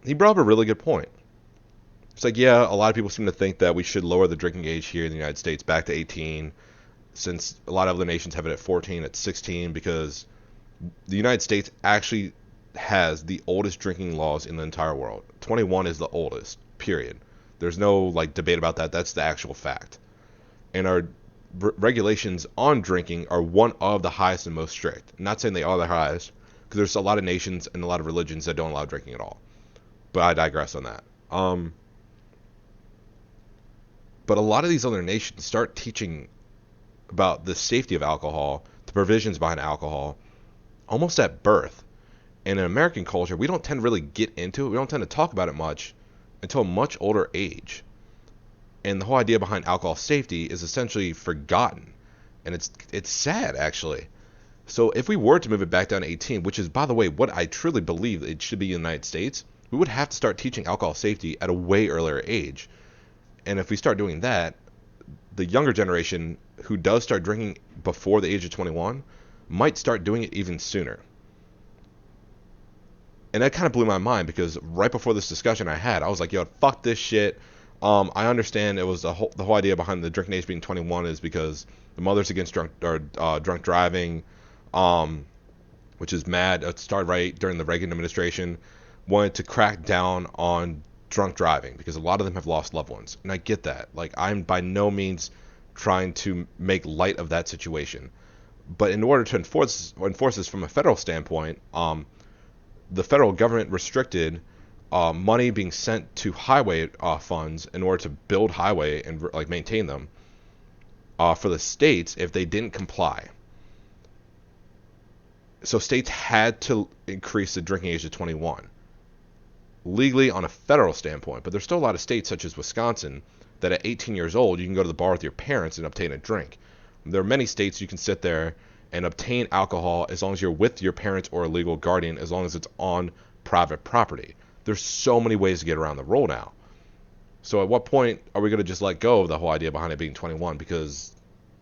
he brought up a really good point. It's like, yeah, a lot of people seem to think that we should lower the drinking age here in the United States back to 18, since a lot of other nations have it at 14, at 16, because the United States actually has the oldest drinking laws in the entire world. 21 is the oldest, period. There's no like debate about that. That's the actual fact. And our regulations on drinking are one of the highest and most strict. I'm not saying they are the highest, because there's a lot of nations and a lot of religions that don't allow drinking at all. But I digress on that. But a lot of these other nations start teaching about the safety of alcohol, the provisions behind alcohol, almost at birth. And in American culture, we don't tend to really get into it. We don't tend to talk about it much until a much older age. And the whole idea behind alcohol safety is essentially forgotten. And it's sad, actually. So if we were to move it back down to 18, which is, by the way, what I truly believe it should be in the United States, we would have to start teaching alcohol safety at a way earlier age. And if we start doing that, the younger generation who does start drinking before the age of 21 might start doing it even sooner. And that kind of blew my mind, because right before this discussion I was like, yo, fuck this shit. I understand it was the whole idea behind the drinking age being 21 is because the Mothers Against Drunk Driving, which is mad. It started right during the Reagan administration, wanted to crack down on drunk driving because a lot of them have lost loved ones, and I get that. Like, I'm by no means trying to make light of that situation, but in order to enforce this from a federal standpoint, the federal government restricted money being sent to highway funds in order to build highway and like maintain them for the states if they didn't comply. So states had to increase the drinking age to 21 legally on a federal standpoint, but there's still a lot of states such as Wisconsin that at 18 years old you can go to the bar with your parents and obtain a drink. There are many states you can sit there and obtain alcohol as long as you're with your parents or a legal guardian, as long as it's on private property. There's so many ways to get around the rule now. So at what point are we going to just let go of the whole idea behind it being 21? Because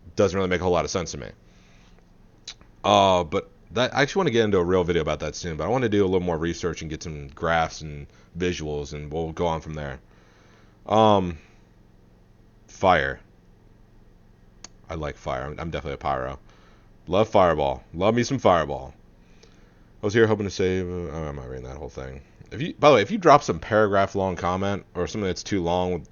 it doesn't really make a whole lot of sense to me. But that, I actually want to get into a real video about that soon, but I want to do a little more research and get some graphs and visuals, and we'll go on from there. Fire. I like fire. I'm definitely a pyro. Love Fireball. Love me some Fireball. I was here hoping to save. I'm not reading that whole thing. By the way, if you drop some paragraph long comment or something that's too long,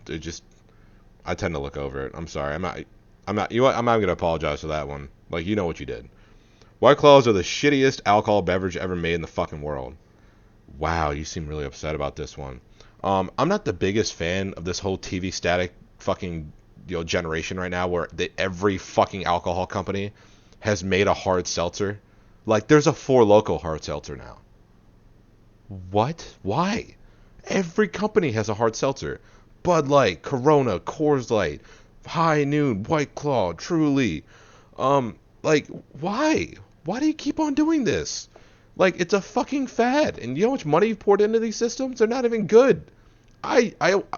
I tend to look over it. I'm sorry. I'm not. You know what? I'm not going to apologize for that one. Like, you know what you did. White Claws are the shittiest alcohol beverage ever made in the fucking world. Wow, you seem really upset about this one. I'm not the biggest fan of this whole TV static fucking generation right now, where every fucking alcohol company has made a hard seltzer. Like, there's a Four Loko hard seltzer now. What? Why? Every company has a hard seltzer. Bud Light, Corona, Coors Light, High Noon, White Claw, Truly. Like, why? Why do you keep on doing this? Like, it's a fucking fad. And you know how much money you've poured into these systems? They're not even good. I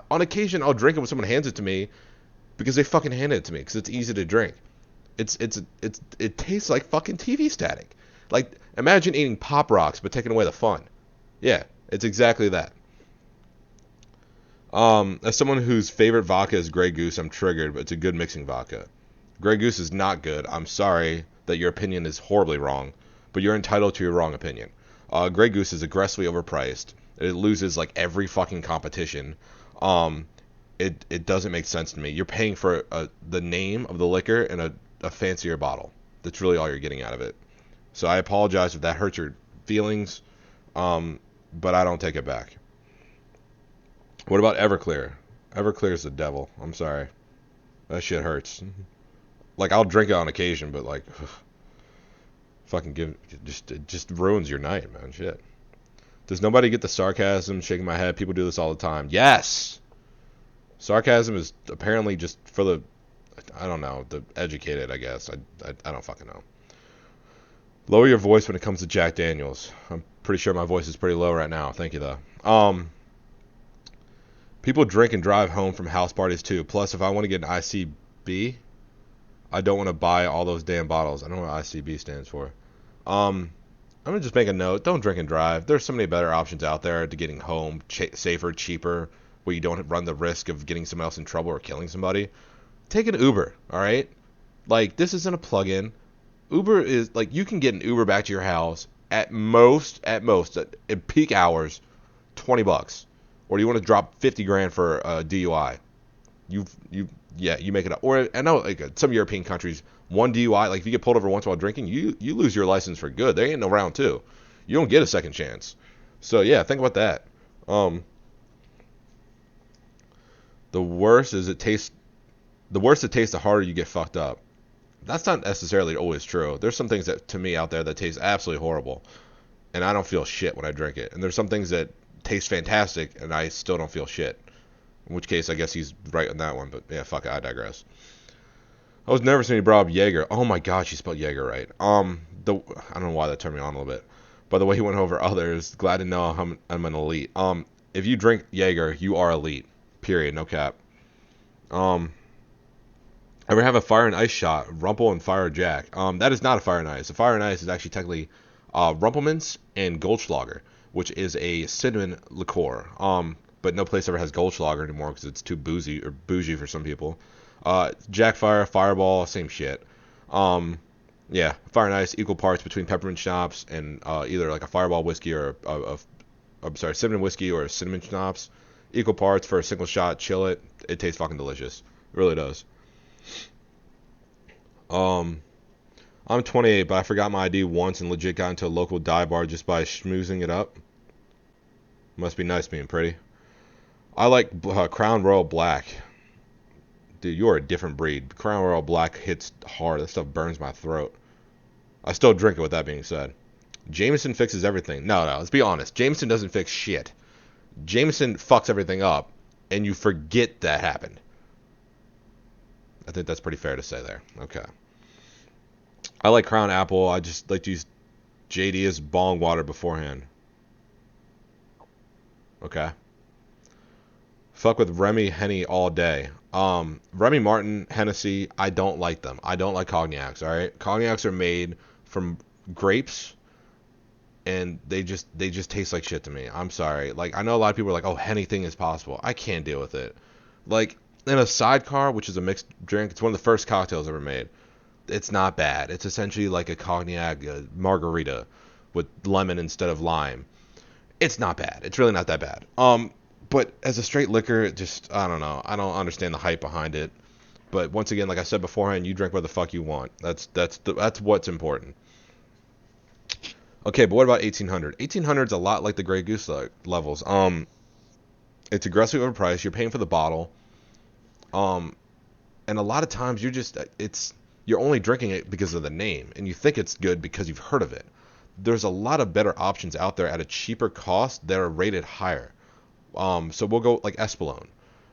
on occasion, I'll drink it when someone hands it to me because they fucking hand it to me because it's easy to drink. It tastes like fucking TV static. Like, imagine eating Pop Rocks but taking away the fun. Yeah, it's exactly that. As someone whose favorite vodka is Grey Goose, I'm triggered, but it's a good mixing vodka. Grey Goose is not good. I'm sorry that your opinion is horribly wrong, but you're entitled to your wrong opinion. Grey Goose is aggressively overpriced. It loses like every fucking competition. Um, it doesn't make sense to me. You're paying for the name of the liquor and a fancier bottle. That's really all you're getting out of it. So I apologize if that hurts your feelings, but I don't take it back. What about Everclear? Everclear is the devil. I'm sorry. That shit hurts. Like, I'll drink it on occasion, but like, fucking it just ruins your night, man. Shit. Does nobody get the sarcasm? Shaking my head. People do this all the time. Yes! Sarcasm is apparently just for the, I don't know, the educated, I guess. I don't fucking know. Lower your voice when it comes to Jack Daniels. I'm pretty sure my voice is pretty low right now. Thank you, though. People drink and drive home from house parties, too. Plus, if I want to get an ICB, I don't want to buy all those damn bottles. I don't know what ICB stands for. I'm going to just make a note. Don't drink and drive. There's so many better options out there to getting home, safer, cheaper, where you don't run the risk of getting someone else in trouble or killing somebody. Take an Uber, all right? Like, this isn't a plug-in. Uber is, like, you can get an Uber back to your house at peak hours, $20. Or do you want to drop 50 grand for a DUI? You make it up. Or I know, like, some European countries, one DUI, like if you get pulled over once while drinking, you lose your license for good. There ain't no round two. You don't get a second chance. So yeah, think about that. The worse it tastes, the harder you get fucked up. That's not necessarily always true. There's some things that to me out there that taste absolutely horrible, and I don't feel shit when I drink it. And there's some things that taste fantastic, and I still don't feel shit. In which case, I guess he's right on that one. But yeah, fuck it, I digress. I was nervous when he brought up Jaeger. Oh my god, she spelled Jaeger right. I don't know why that turned me on a little bit. By the way he went over others, glad to know I'm an elite. If you drink Jaeger, you are elite. Period. No cap. Ever have a fire and ice shot? Rumple and Fire Jack. That is not a fire and ice. A fire and ice is actually technically Rumpelmans and Goldschlager, which is a cinnamon liqueur. But no place ever has Goldschlager anymore because it's too bougie for some people. Jack Fire, Fireball, same shit. Yeah, fire and ice, equal parts between peppermint schnapps and either like a Fireball whiskey or cinnamon whiskey or a cinnamon schnapps. Equal parts for a single shot. Chill it. It tastes fucking delicious. It really does. I'm 28, but I forgot my ID once and legit got into a local dive bar just by schmoozing it up. Must be nice being pretty. I like Crown Royal Black. Dude, you're a different breed. Crown Royal Black hits hard. That stuff burns my throat. I still drink it with that being said. Jameson fixes everything. No, let's be honest. Jameson doesn't fix shit. Jameson fucks everything up, and you forget that happened. I think that's pretty fair to say there. Okay. I like Crown Apple. I just like to use JD as bong water beforehand. Okay. Fuck with Remy Henny all day. Remy Martin, Hennessy, I don't like them. I don't like cognacs, alright? Cognacs are made from grapes, and they just taste like shit to me. I'm sorry. Like, I know a lot of people are like, oh, anything is possible. I can't deal with it. Like, in a sidecar, which is a mixed drink, it's one of the first cocktails ever made. It's not bad. It's essentially like a cognac margarita with lemon instead of lime. It's not bad. It's really not that bad. But as a straight liquor, it just, I don't know. I don't understand the hype behind it. But once again, like I said beforehand, you drink what the fuck you want. That's what's important. Okay, but what about 1800? 1800 is a lot like the Grey Goose levels. It's aggressively overpriced. You're paying for the bottle. And a lot of times you're only drinking it because of the name, and you think it's good because you've heard of it. There's a lot of better options out there at a cheaper cost that are rated higher. So we'll go like Espolón.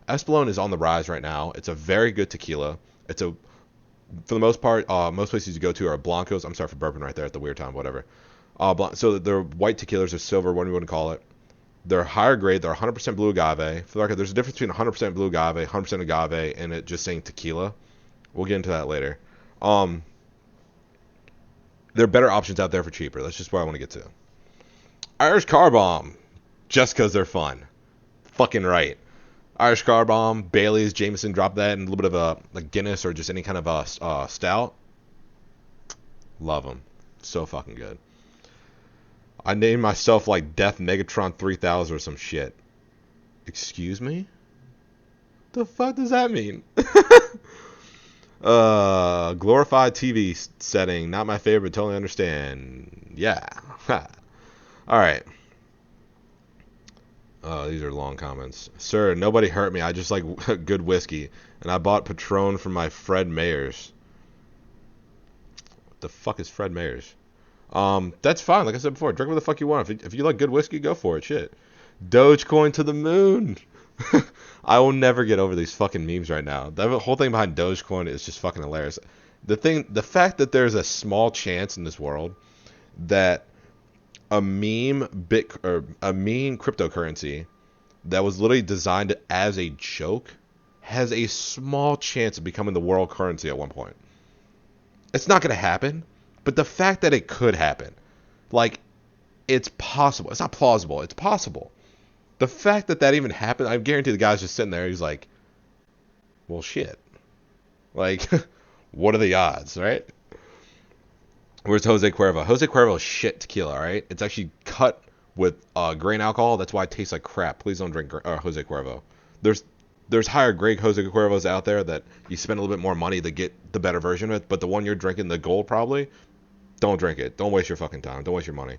Espolón is on the rise right now. It's a very good tequila. For the most part, most places you go to are Blancos. I'm sorry for burping right there at the weird time, whatever. So they're white tequilas or silver, whatever you want to call it. They're higher grade. They're 100% blue agave. For the record, there's a difference between 100% blue agave, 100% agave, and it just saying tequila. We'll get into that later. There are better options out there for cheaper. That's just what I want to get to. Irish Car Bomb. Just because they're fun. Fucking right. Irish Car Bomb, Bailey's, Jameson, drop that, and a little bit of a Guinness or just any kind of stout. Love them. So fucking good. I named myself like Death Megatron 3000 or some shit. Excuse me? The fuck does that mean? Glorified TV setting, not my favorite, totally understand. Yeah. Alright. These are long comments. Sir, nobody hurt me. I just like good whiskey. And I bought Patron from my Fred Mayers. What the fuck is Fred Mayers? That's fine. Like I said before, drink what the fuck you want. If you like good whiskey, go for it. Shit. Dogecoin to the moon. I will never get over these fucking memes right now. The whole thing behind Dogecoin is just fucking hilarious. The fact that there's a small chance in this world that a meme cryptocurrency that was literally designed as a joke has a small chance of becoming the world currency at one point. It's not going to happen, but the fact that it could happen, like, it's possible. It's not plausible. It's possible. The fact that even happened, I guarantee the guy's just sitting there. He's like, well, shit. Like, what are the odds, right? Where's Jose Cuervo? Jose Cuervo is shit tequila, all right? It's actually cut with grain alcohol. That's why it tastes like crap. Please don't drink Jose Cuervo. There's higher grade Jose Cuervos out there that you spend a little bit more money to get the better version of it, but the one you're drinking, the gold probably, don't drink it. Don't waste your fucking time. Don't waste your money.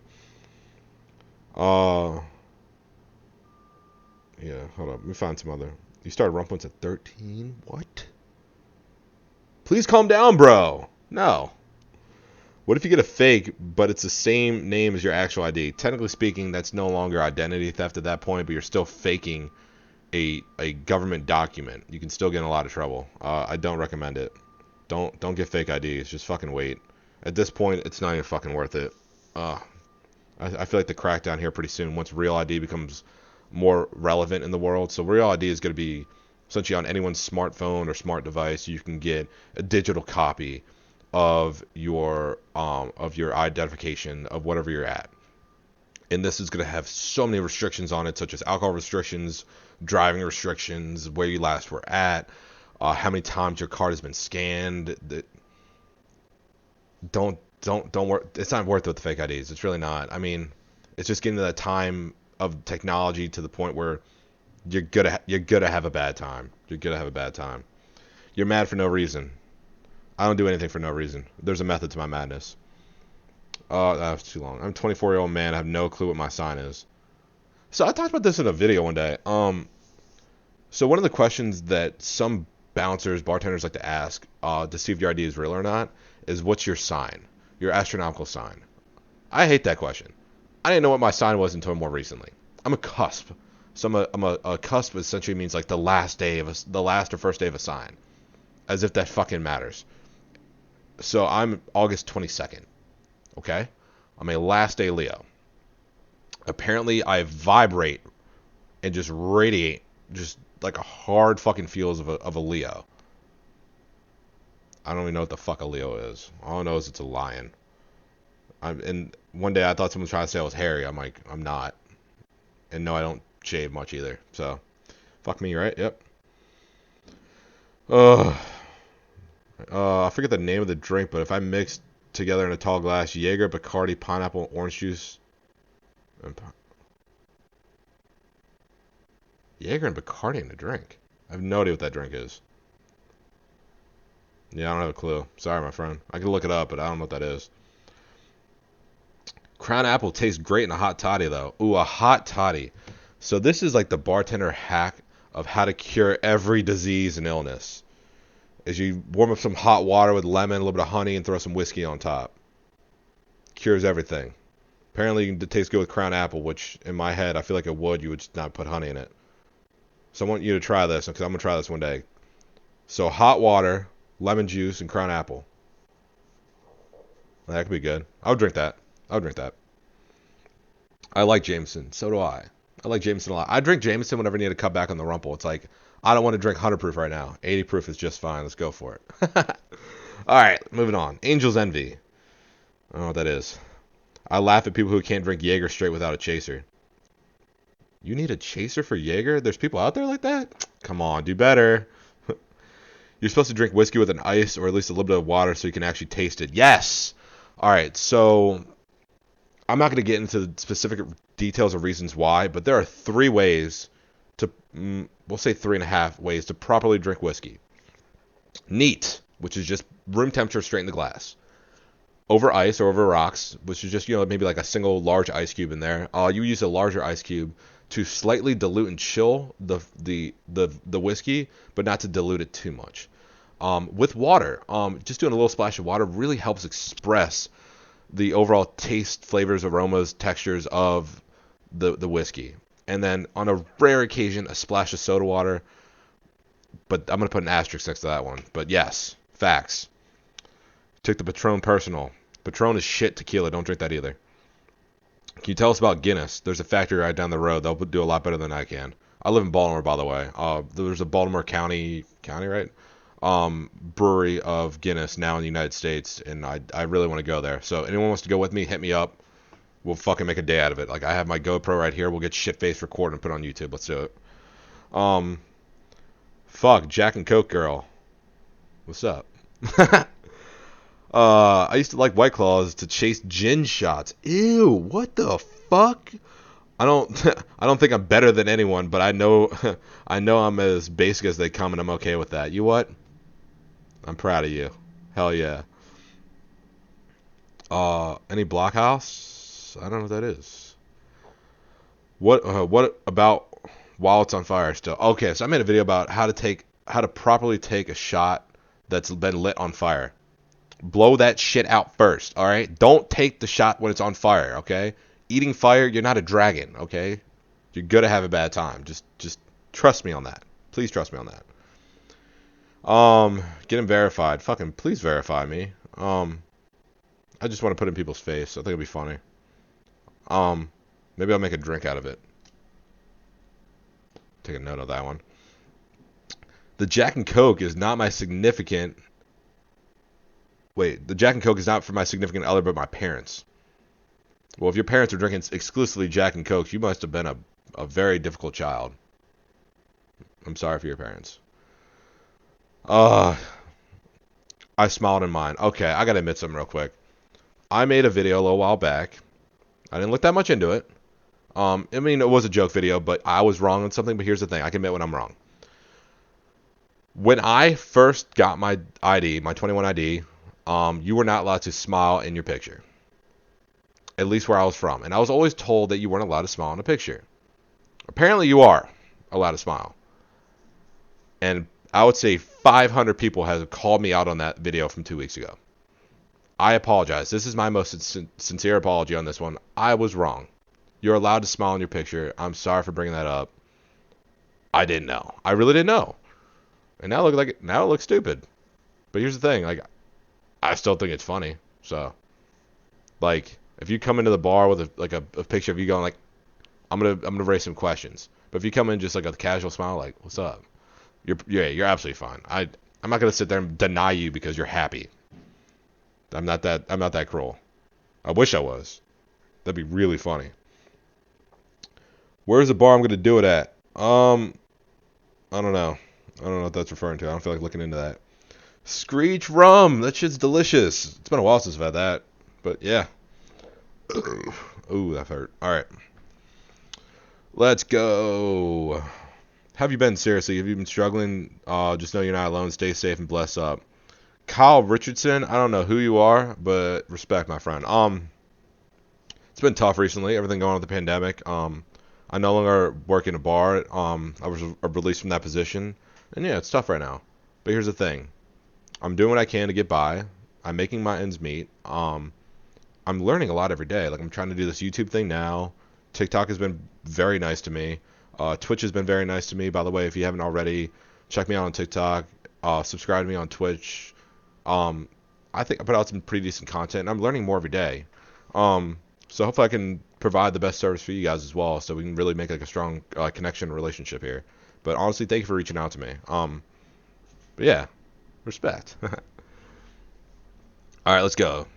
Yeah, hold up. Let me find some other. You started Rumplings at 13? What? Please calm down, bro. No. What if you get a fake, but it's the same name as your actual ID? Technically speaking, that's no longer identity theft at that point, but you're still faking a government document. You can still get in a lot of trouble. I don't recommend it. Don't get fake IDs. Just fucking wait. At this point, it's not even fucking worth it. I feel like the crackdown here pretty soon once Real ID becomes more relevant in the world. So Real ID is going to be essentially on anyone's smartphone or smart device. You can get a digital copy of your identification of whatever you're at. And this is going to have so many restrictions on it, such as alcohol restrictions, driving restrictions, where you last were at, how many times your card has been scanned. Don't worry. It's not worth it with the fake IDs. It's really not. I mean, it's just getting to that time of technology to the point where you're gonna have a bad time. You're gonna have a bad time. You're mad for no reason. I don't do anything for no reason. There's a method to my madness. That was too long. I'm a 24-year-old man. I have no clue what my sign is. So I talked about this in a video one day. So one of the questions that some bartenders like to ask to see if your ID is real or not is, what's your sign? Your astronomical sign. I hate that question. I didn't know what my sign was until more recently. I'm a cusp. So I'm a cusp essentially means like the last or first day of a sign. As if that fucking matters. So I'm August 22nd. Okay? I'm a last day Leo. Apparently I vibrate and just radiate just like a hard fucking feels of a Leo. I don't even know what the fuck a Leo is. All I know is it's a lion. And one day I thought someone was trying to say I was hairy. I'm like, I'm not. And no, I don't shave much either. So, fuck me, right? Yep. I forget the name of the drink, but if I mix together in a tall glass Jaeger, Bacardi, pineapple, orange juice, Jaeger and Bacardi in a drink. I have no idea what that drink is. Yeah, I don't have a clue. Sorry, my friend. I can look it up, but I don't know what that is. Crown Apple tastes great in a hot toddy, though. Ooh, a hot toddy. So this is like the bartender hack of how to cure every disease and illness. Is you warm up some hot water with lemon, a little bit of honey, and throw some whiskey on top. Cures everything. Apparently it tastes good with Crown Apple, which in my head I feel like it would. You would just not put honey in it. So I want you to try this, because I'm going to try this one day. So hot water, lemon juice, and Crown Apple. That could be good. I would drink that. I like Jameson. So do I. I like Jameson a lot. I drink Jameson whenever I need to cut back on the rumple. It's like, I don't want to drink 100 proof right now. 80 proof is just fine. Let's go for it. All right, moving on. Angel's Envy. I don't know what that is. I laugh at people who can't drink Jaeger straight without a chaser. You need a chaser for Jaeger? There's people out there like that? Come on, do better. You're supposed to drink whiskey with an ice or at least a little bit of water so you can actually taste it. Yes! All right, so I'm not going to get into the specific details or reasons why, but there are 3 ways to, we'll say 3.5 ways to properly drink whiskey. Neat, which is just room temperature straight in the glass. Over ice or over rocks, which is just, maybe like a single large ice cube in there. You use a larger ice cube to slightly dilute and chill the whiskey, but not to dilute it too much. With water, just doing a little splash of water really helps express the overall taste, flavors, aromas, textures of the whiskey. And then on a rare occasion, a splash of soda water. But I'm going to put an asterisk next to that one. But yes, facts. Took the Patron personal. Patron is shit tequila. Don't drink that either. Can you tell us about Guinness? There's a factory right down the road. They'll do a lot better than I can. I live in Baltimore, by the way. There's a Baltimore County, right? Brewery of Guinness now in the United States, and I really want to go there. So anyone wants to go with me, hit me up. We'll fucking make a day out of it. Like, I have my GoPro right here. We'll get shit-faced record and put it on YouTube. Let's do it. Fuck, Jack and Coke girl. What's up? I used to like White Claws to chase gin shots. Ew, what the fuck? I don't think I'm better than anyone, but I know I'm as basic as they come, and I'm okay with that. You what? I'm proud of you. Hell yeah. Any Blockhouse? I don't know what that is. What about while it's on fire still? Okay, so I made a video about how to properly take a shot that's been lit on fire. Blow that shit out first, all right? Don't take the shot when it's on fire, okay? Eating fire, you're not a dragon, okay? You're gonna have a bad time. Just trust me on that. Please trust me on that. Getting verified. Fucking please verify me. I just want to put it in people's face. I think it'd be funny. Maybe I'll make a drink out of it. Take a note of that one. The Jack and Coke is not my significant... Wait, the Jack and Coke is not for my significant other, but my parents. Well, if your parents are drinking exclusively Jack and Coke, you must have been a very difficult child. I'm sorry for your parents. I smiled in mine. Okay, I gotta admit something real quick. I made a video a little while back. I didn't look that much into it. I mean, it was a joke video, but I was wrong on something. But here's the thing. I can admit when I'm wrong. When I first got my ID, my 21 ID, you were not allowed to smile in your picture. At least where I was from. And I was always told that you weren't allowed to smile in a picture. Apparently you are allowed to smile. And I would say 500 people have called me out on that video from 2 weeks ago. I apologize. This is my most sincere apology on this one. I was wrong. You're allowed to smile in your picture. I'm sorry for bringing that up. I didn't know. I really didn't know. And now it looks stupid. But here's the thing, like, I still think it's funny. So, like, if you come into the bar with a picture of you going like, I'm gonna raise some questions. But if you come in just like a casual smile, like, what's up? You're absolutely fine. I'm not gonna sit there and deny you because you're happy. I'm not that cruel. I wish I was. That'd be really funny. Where's the bar I'm gonna do it at? I don't know. I don't know what that's referring to. I don't feel like looking into that. Screech rum. That shit's delicious. It's been a while since I've had that. But yeah. Ooh, that hurt. Alright. Let's go. Have you been? Seriously, have you been struggling? Just know you're not alone. Stay safe and bless up. Kyle Richardson. I don't know who you are, but respect, my friend. It's been tough recently. Everything going on with the pandemic. I no longer work in a bar. I was released from that position. And yeah, it's tough right now. But here's the thing. I'm doing what I can to get by. I'm making my ends meet. I'm learning a lot every day. Like, I'm trying to do this YouTube thing now. TikTok has been very nice to me. Twitch has been very nice to me. By the way, if you haven't already, check me out on TikTok. Subscribe to me on Twitch. I think I put out some pretty decent content, and I'm learning more every day. So hopefully I can provide the best service for you guys as well, so we can really make like a strong connection relationship here. But honestly, thank you for reaching out to me. But yeah, respect. All right, let's go.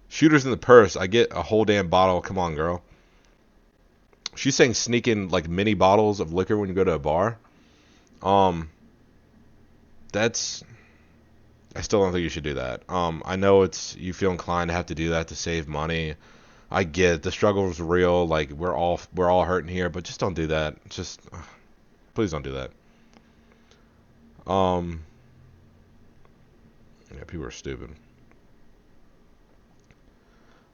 Shooters in the purse. I get a whole damn bottle. Come on, girl. She's saying sneak in like mini bottles of liquor when you go to a bar. That's... I still don't think you should do that. I know you feel inclined to have to do that to save money. I get it. The struggle is real. Like we're all hurting here, but just don't do that. Just please don't do that. Um, yeah, people are stupid.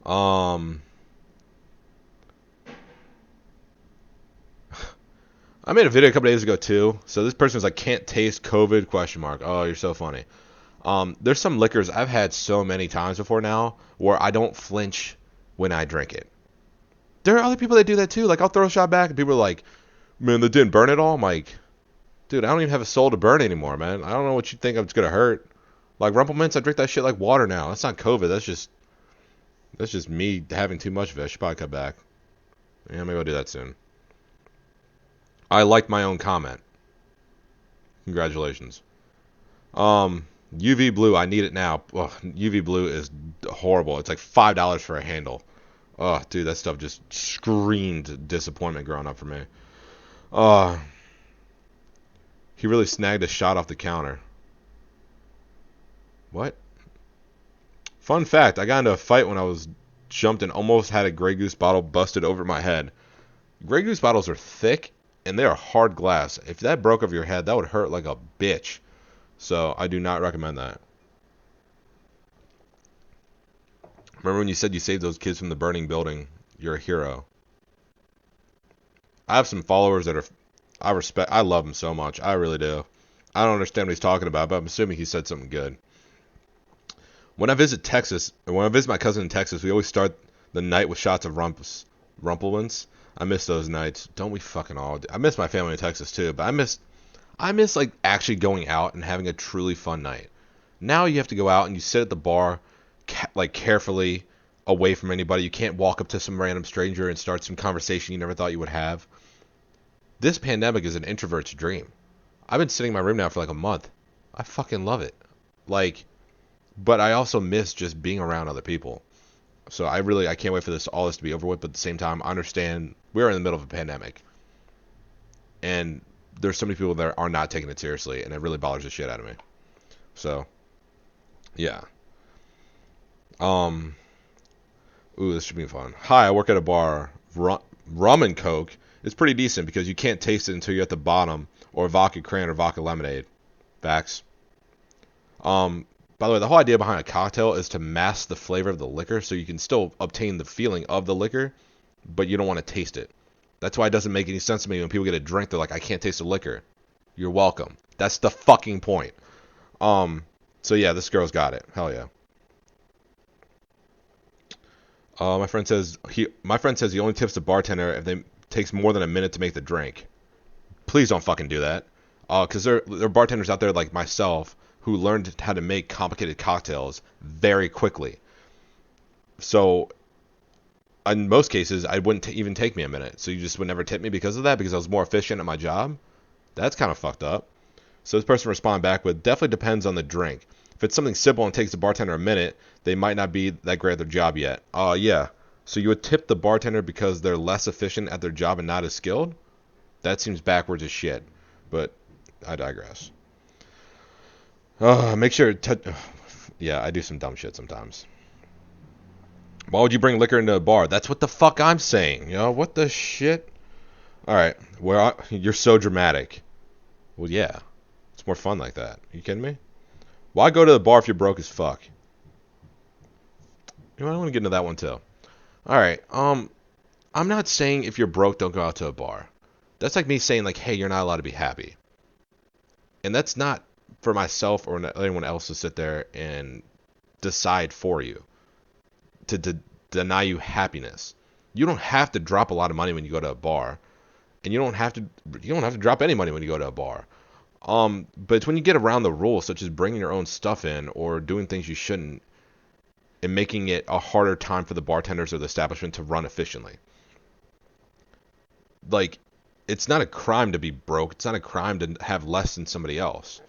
Um, I made a video a couple days ago too. So this person was like, "Can't taste COVID?" Question mark. Oh, you're so funny. There's some liquors I've had so many times before now where I don't flinch when I drink it. There are other people that do that too. Like I'll throw a shot back and people are like, "Man, that didn't burn at all." I'm like, dude, I don't even have a soul to burn anymore, man. I don't know what you think it's gonna hurt. Like Rumple Mints, I drink that shit like water now. That's not COVID. That's just me having too much of it. I should probably cut back. Yeah, maybe I'll do that soon. I liked my own comment. Congratulations. UV blue, I need it now. Ugh, UV blue is horrible. It's like $5 for a handle. Oh, dude, that stuff just screamed disappointment growing up for me. Uh, he really snagged a shot off the counter. What? Fun fact, I got into a fight when I was jumped and almost had a Grey Goose bottle busted over my head. Grey Goose bottles are thick and they are hard glass. If that broke over your head, that would hurt like a bitch. So I do not recommend that. Remember when you said you saved those kids from the burning building? You're a hero. I have some followers that are, I love them so much. I really do. I don't understand what he's talking about, but I'm assuming he said something good. When I visit Texas, or when I visit my cousin in Texas, we always start the night with shots of Rumpelmans. I miss those nights. Don't we fucking all? I miss my family in Texas too, but I miss like actually going out and having a truly fun night. Now you have to go out and you sit at the bar, like carefully away from anybody. You can't walk up to some random stranger and start some conversation you never thought you would have. This pandemic is an introvert's dream. I've been sitting in my room now for like a month. I fucking love it. Like, but I also miss just being around other people. So I can't wait for all this to be over with. But at the same time, I understand we're in the middle of a pandemic, and there's so many people that are not taking it seriously, and it really bothers the shit out of me. So, yeah. Um. Ooh, this should be fun. Hi, I work at a bar. Rum and Coke is pretty decent because you can't taste it until you're at the bottom, or vodka cran or vodka lemonade. Facts. By the way, the whole idea behind a cocktail is to mask the flavor of the liquor so you can still obtain the feeling of the liquor, but you don't want to taste it. That's why it doesn't make any sense to me when people get a drink, they're like, I can't taste the liquor. You're welcome. That's the fucking point. So yeah, this girl's got it. Hell yeah. My friend says he only tips the bartender if they takes more than a minute to make the drink. Please don't fucking do that. Because there are bartenders out there like myself who learned how to make complicated cocktails very quickly. So in most cases, I wouldn't even take me a minute. So you just would never tip me because of that, because I was more efficient at my job. That's kind of fucked up. So this person responded back with, definitely depends on the drink. If it's something simple and takes the bartender a minute, they might not be that great at their job yet. Yeah. So you would tip the bartender because they're less efficient at their job and not as skilled? That seems backwards as shit. But I digress. Make sure yeah, I do some dumb shit sometimes. Why would you bring liquor into a bar? That's what the fuck I'm saying. You know, what the shit? Alright, you're so dramatic. Well, yeah. It's more fun like that. Are you kidding me? Why go to the bar if you're broke as fuck? You know, I want to get into that one too. Alright, I'm not saying if you're broke, don't go out to a bar. That's like me saying, like, hey, you're not allowed to be happy. And that's not for myself or anyone else to sit there and decide for you. To deny you happiness. You don't have to drop a lot of money when you go to a bar. And you don't have to drop any money when you go to a bar. But it's when you get around the rules, such as bringing your own stuff in or doing things you shouldn't, and making it a harder time for the bartenders or the establishment to run efficiently. Like, it's not a crime to be broke. It's not a crime to have less than somebody else.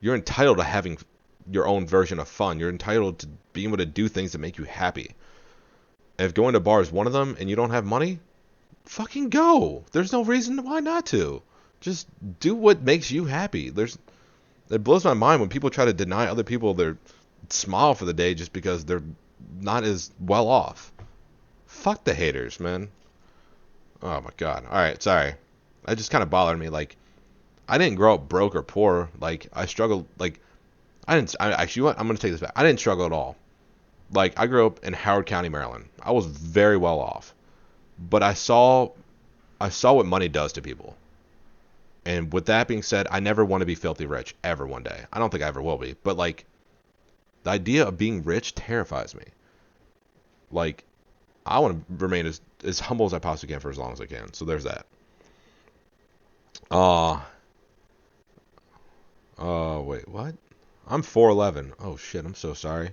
You're entitled to having your own version of fun. You're entitled to being able to do things that make you happy. And if going to a bar is one of them and you don't have money, fucking go. There's no reason why not to. Just do what makes you happy. It blows my mind when people try to deny other people their smile for the day just because they're not as well off. Fuck the haters, man. Oh my god. All right, sorry. That just kind of bothered me. Like, I didn't grow up broke or poor. Like, I struggled. Like, I didn't. I actually, what? I'm gonna take this back. I didn't struggle at all. Like, I grew up in Howard County, Maryland. I was very well off, but I saw what money does to people. And with that being said, I never want to be filthy rich ever one day. I don't think I ever will be. But like, the idea of being rich terrifies me. Like, I want to remain as humble as I possibly can for as long as I can. So there's that. Uh, wait, what? I'm 4'11". Oh shit, I'm so sorry.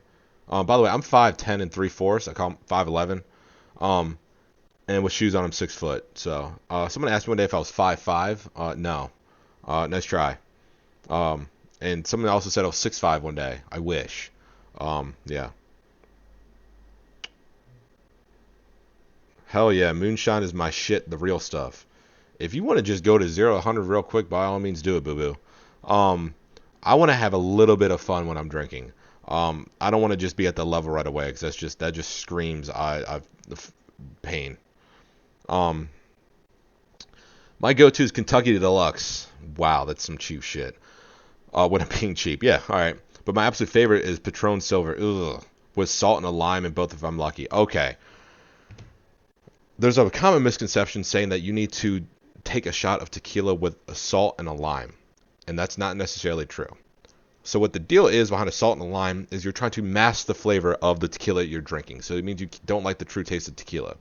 By the way, I'm 5'10" and 3/4. I call him 5'11". Um, and with shoes on, I'm 6 foot. So, someone asked me one day if I was 5'5". No. Nice try. And someone also said I was 6'5" one day. I wish. Yeah. Hell yeah, moonshine is my shit, the real stuff. If you want to just go to 0 to 100 real quick, by all means do it, boo boo. I want to have a little bit of fun when I'm drinking. I don't want to just be at the level right away because that just screams pain. Um, my go-to is Kentucky Deluxe. Wow, that's some cheap shit. When I'm being cheap, yeah, all right. But my absolute favorite is Patron Silver. Ugh, with salt and a lime in both if I'm lucky. Okay. There's a common misconception saying that you need to take a shot of tequila with a salt and a lime, and that's not necessarily true. So what the deal is behind a salt and a lime is you're trying to mask the flavor of the tequila you're drinking. So it means you don't like the true taste of tequila.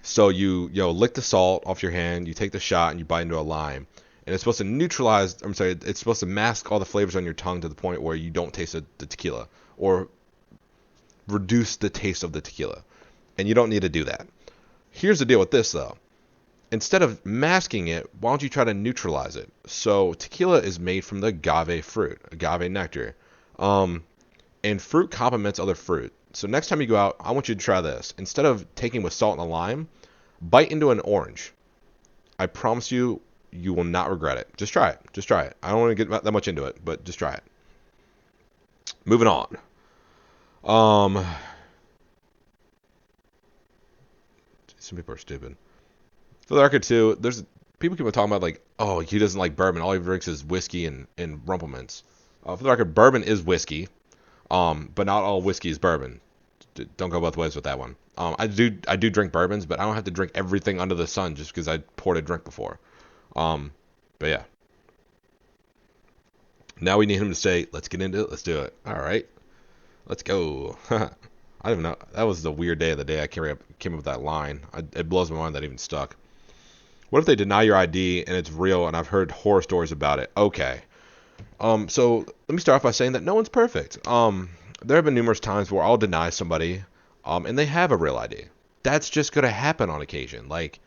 So you lick the salt off your hand, you take the shot, and you bite into a lime, and it's supposed to neutralize. I'm sorry, it's supposed to mask all the flavors on your tongue to the point where you don't taste the tequila or reduce the taste of the tequila. And you don't need to do that. Here's the deal with this though. Instead of masking it, why don't you try to neutralize it? So tequila is made from the agave fruit, agave nectar. And fruit complements other fruit. So next time you go out, I want you to try this. Instead of taking with salt and a lime, bite into an orange. I promise you, you will not regret it. Just try it. Just try it. I don't want to get that much into it, but just try it. Moving on. Some people are stupid. For the record, too, there's people keep on talking about like, oh, he doesn't like bourbon. All he drinks is whiskey and Rumplemans. For the record, bourbon is whiskey, but not all whiskey is bourbon. Don't go both ways with that one. I do drink bourbons, but I don't have to drink everything under the sun just because I poured a drink before. But yeah. Now we need him to say, let's get into it. Let's do it. All right. Let's go. I don't even know. That was the weird day of the day I came up with that line. It blows my mind that even stuck. What if they deny your ID and it's real and I've heard horror stories about it? Okay. So let me start off by saying that no one's perfect. There have been numerous times where I'll deny somebody, and they have a real ID. That's just gonna happen on occasion. Like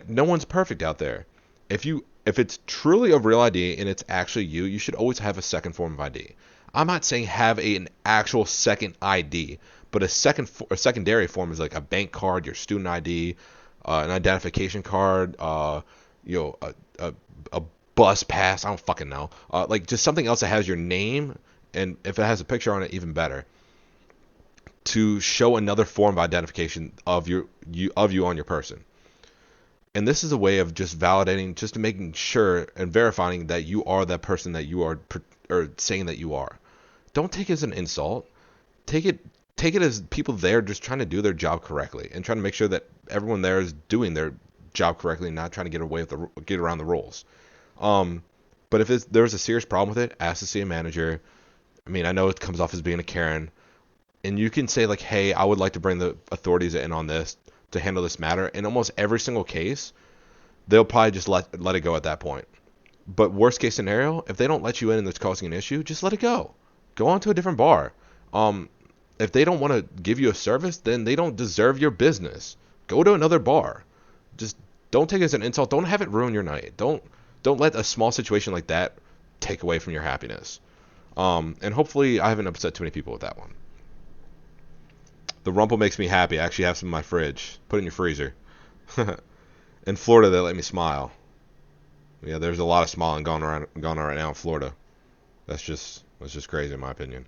no one's perfect out there. If it's truly a real ID and it's actually you, you should always have a second form of ID. I'm not saying have an actual second ID, but a secondary form is like a bank card, your student ID, an identification card, a bus pass. I don't fucking know. Like just something else that has your name, and if it has a picture on it, even better. To show another form of identification of you on your person. And this is a way of just validating, just making sure and verifying that you are that person that you are, or saying that you are. Don't take it as an insult. Take it as people there just trying to do their job correctly and trying to make sure that everyone there is doing their job correctly and not trying to get around the rules. But if there's a serious problem with it, ask to see a manager. I mean, I know it comes off as being a Karen, and you can say like, hey, I would like to bring the authorities in on this to handle this matter. In almost every single case, they'll probably just let it go at that point. But worst case scenario, if they don't let you in and it's causing an issue, just let it go. Go on to a different bar. If they don't want to give you a service, then they don't deserve your business. Go to another bar. Just don't take it as an insult. Don't have it ruin your night. Don't let a small situation like that take away from your happiness. And hopefully I haven't upset too many people with that one. The Rumple makes me happy. I actually have some in my fridge. Put it in your freezer. In Florida, they let me smile. Yeah, there's a lot of smiling going on right now in Florida. That's just crazy in my opinion.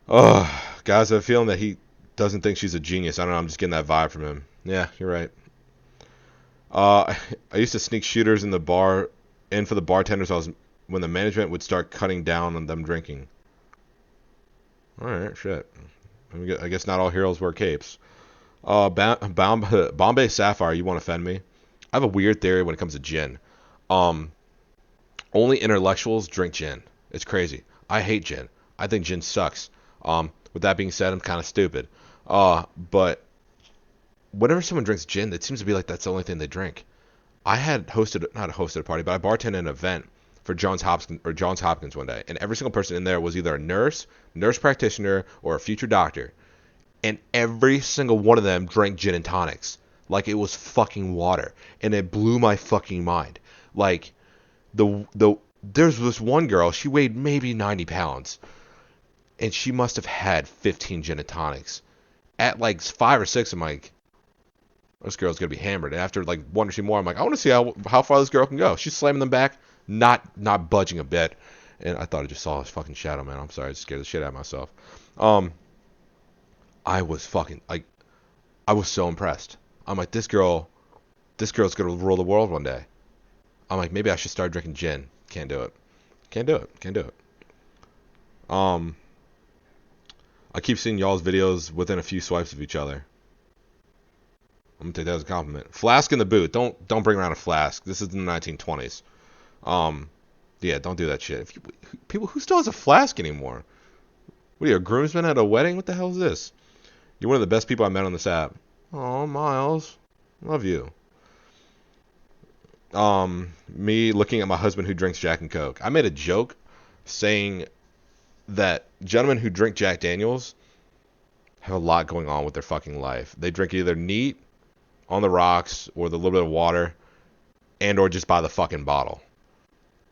Oh, guys, I have a feeling that Doesn't think she's a genius. I don't know. I'm just getting that vibe from him. Yeah, you're right. Uh, I used to sneak shooters in the bar, in for the bartenders. When the management would start cutting down on them drinking. All right, shit. I guess not all heroes wear capes. Bombay Sapphire, you want to offend me? I have a weird theory when it comes to gin. Um, Only intellectuals drink gin. It's crazy. I hate gin. I think gin sucks. With that being said, I'm kind of stupid. But whenever someone drinks gin, it seems to be like that's the only thing they drink. I had not hosted a party, but I bartended an event for Johns Hopkins one day, and every single person in there was either a nurse practitioner, or a future doctor, and every single one of them drank gin and tonics like it was fucking water, and it blew my fucking mind. Like there's this one girl, she weighed maybe 90 pounds, and she must have had 15 gin and tonics. At like 5 or 6, I'm like, this girl's gonna be hammered. And after like one or two more, I'm like, I want to see how far this girl can go. She's slamming them back, not budging a bit. And I thought I just saw his fucking shadow, man. I'm sorry, I scared the shit out of myself. Um, I was fucking like, I was so impressed. I'm like, this girl's gonna rule the world one day. I'm like, maybe I should start drinking gin. Can't do it. Can't do it. Can't do it. Um, I keep seeing y'all's videos within a few swipes of each other. I'm gonna take that as a compliment. Flask in the boot. Don't bring around a flask. This is the 1920s. Yeah, don't do that shit. People who still has a flask anymore? What are you, a groomsman at a wedding? What the hell is this? You're one of the best people I met on this app. Oh, Miles, love you. Me looking at my husband who drinks Jack and Coke. I made a joke saying that gentlemen who drink Jack Daniels have a lot going on with their fucking life. They drink either neat, on the rocks, or the little bit of water, and or just buy the fucking bottle.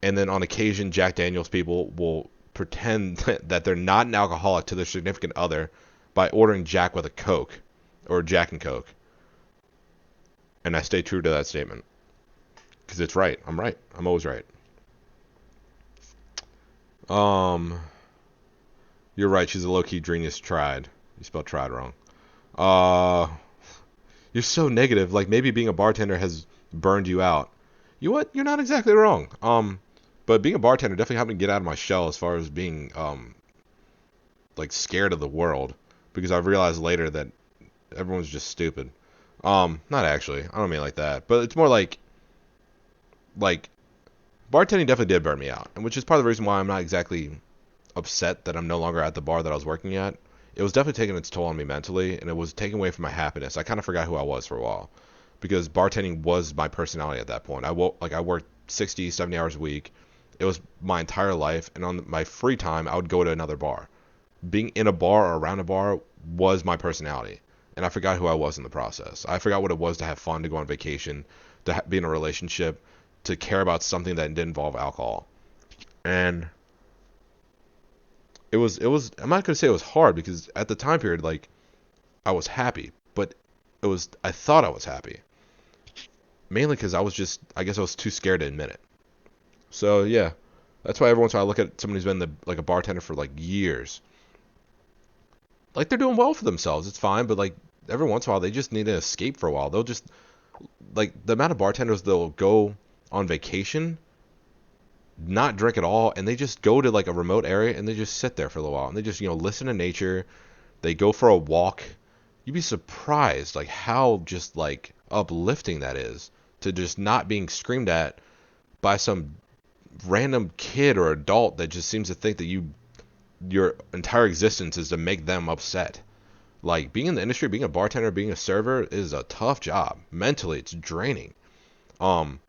And then on occasion, Jack Daniels people will pretend that they're not an alcoholic to their significant other by ordering Jack with a Coke, or Jack and Coke. And I stay true to that statement. Because it's right. I'm right. I'm always right. You're right. She's a low-key genius. Tried. You spelled tried wrong. You're so negative. Like, maybe being a bartender has burned you out. You what? You're not exactly wrong. But being a bartender definitely helped me get out of my shell as far as being, like, scared of the world. Because I've realized later that everyone's just stupid. Not actually. I don't mean like that. But it's more like, bartending definitely did burn me out. And which is part of the reason why I'm not exactly upset that I'm no longer at the bar that I was working at. It was definitely taking its toll on me mentally, and it was taking away from my happiness. I kind of forgot who I was for a while, because bartending was my personality at that point. I worked 60, 70 hours a week. It was my entire life, and on my free time, I would go to another bar. Being in a bar or around a bar was my personality, and I forgot who I was in the process. I forgot what it was to have fun, to go on vacation, to be in a relationship, to care about something that didn't involve alcohol. And it was I'm not going to say it was hard, because at the time period, like, I was happy, but I thought I was happy, mainly because I guess I was too scared to admit it. So yeah, that's why every once in a while I look at someone who's been like a bartender for like years, like they're doing well for themselves. It's fine, but like every once in a while they just need to escape for a while. They'll just, like, the amount of bartenders they'll go on vacation, not drink at all, and they just go to like a remote area and they just sit there for a little while and they just, listen to nature. They go for a walk. You'd be surprised like how just like uplifting that is, to just not being screamed at by some random kid or adult that just seems to think that your entire existence is to make them upset. Like, being in the industry, being a bartender, being a server is a tough job. Mentally, it's draining. Um,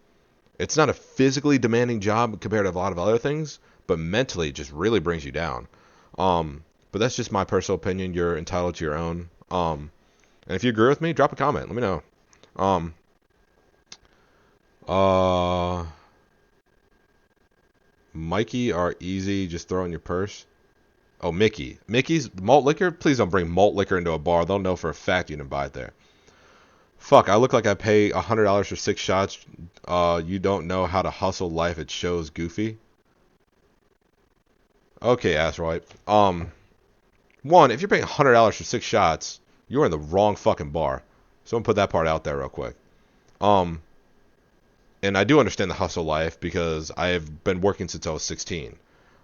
it's not a physically demanding job compared to a lot of other things, but mentally it just really brings you down. But that's just my personal opinion. You're entitled to your own. And if you agree with me, drop a comment. Let me know. Um, uh, Mikey are easy. Just throw in your purse. Oh, Mickey. Mickey's malt liquor? Please don't bring malt liquor into a bar. They'll know for a fact you didn't buy it there. Fuck, I look like I pay $100 for 6 shots. You don't know how to hustle life. It shows goofy. Okay, Asteroid. One, if you're paying $100 for 6 shots, You're in the wrong fucking bar. So I'm gonna put that part out there real quick. Um, and I do understand the hustle life because I've been working since I was 16.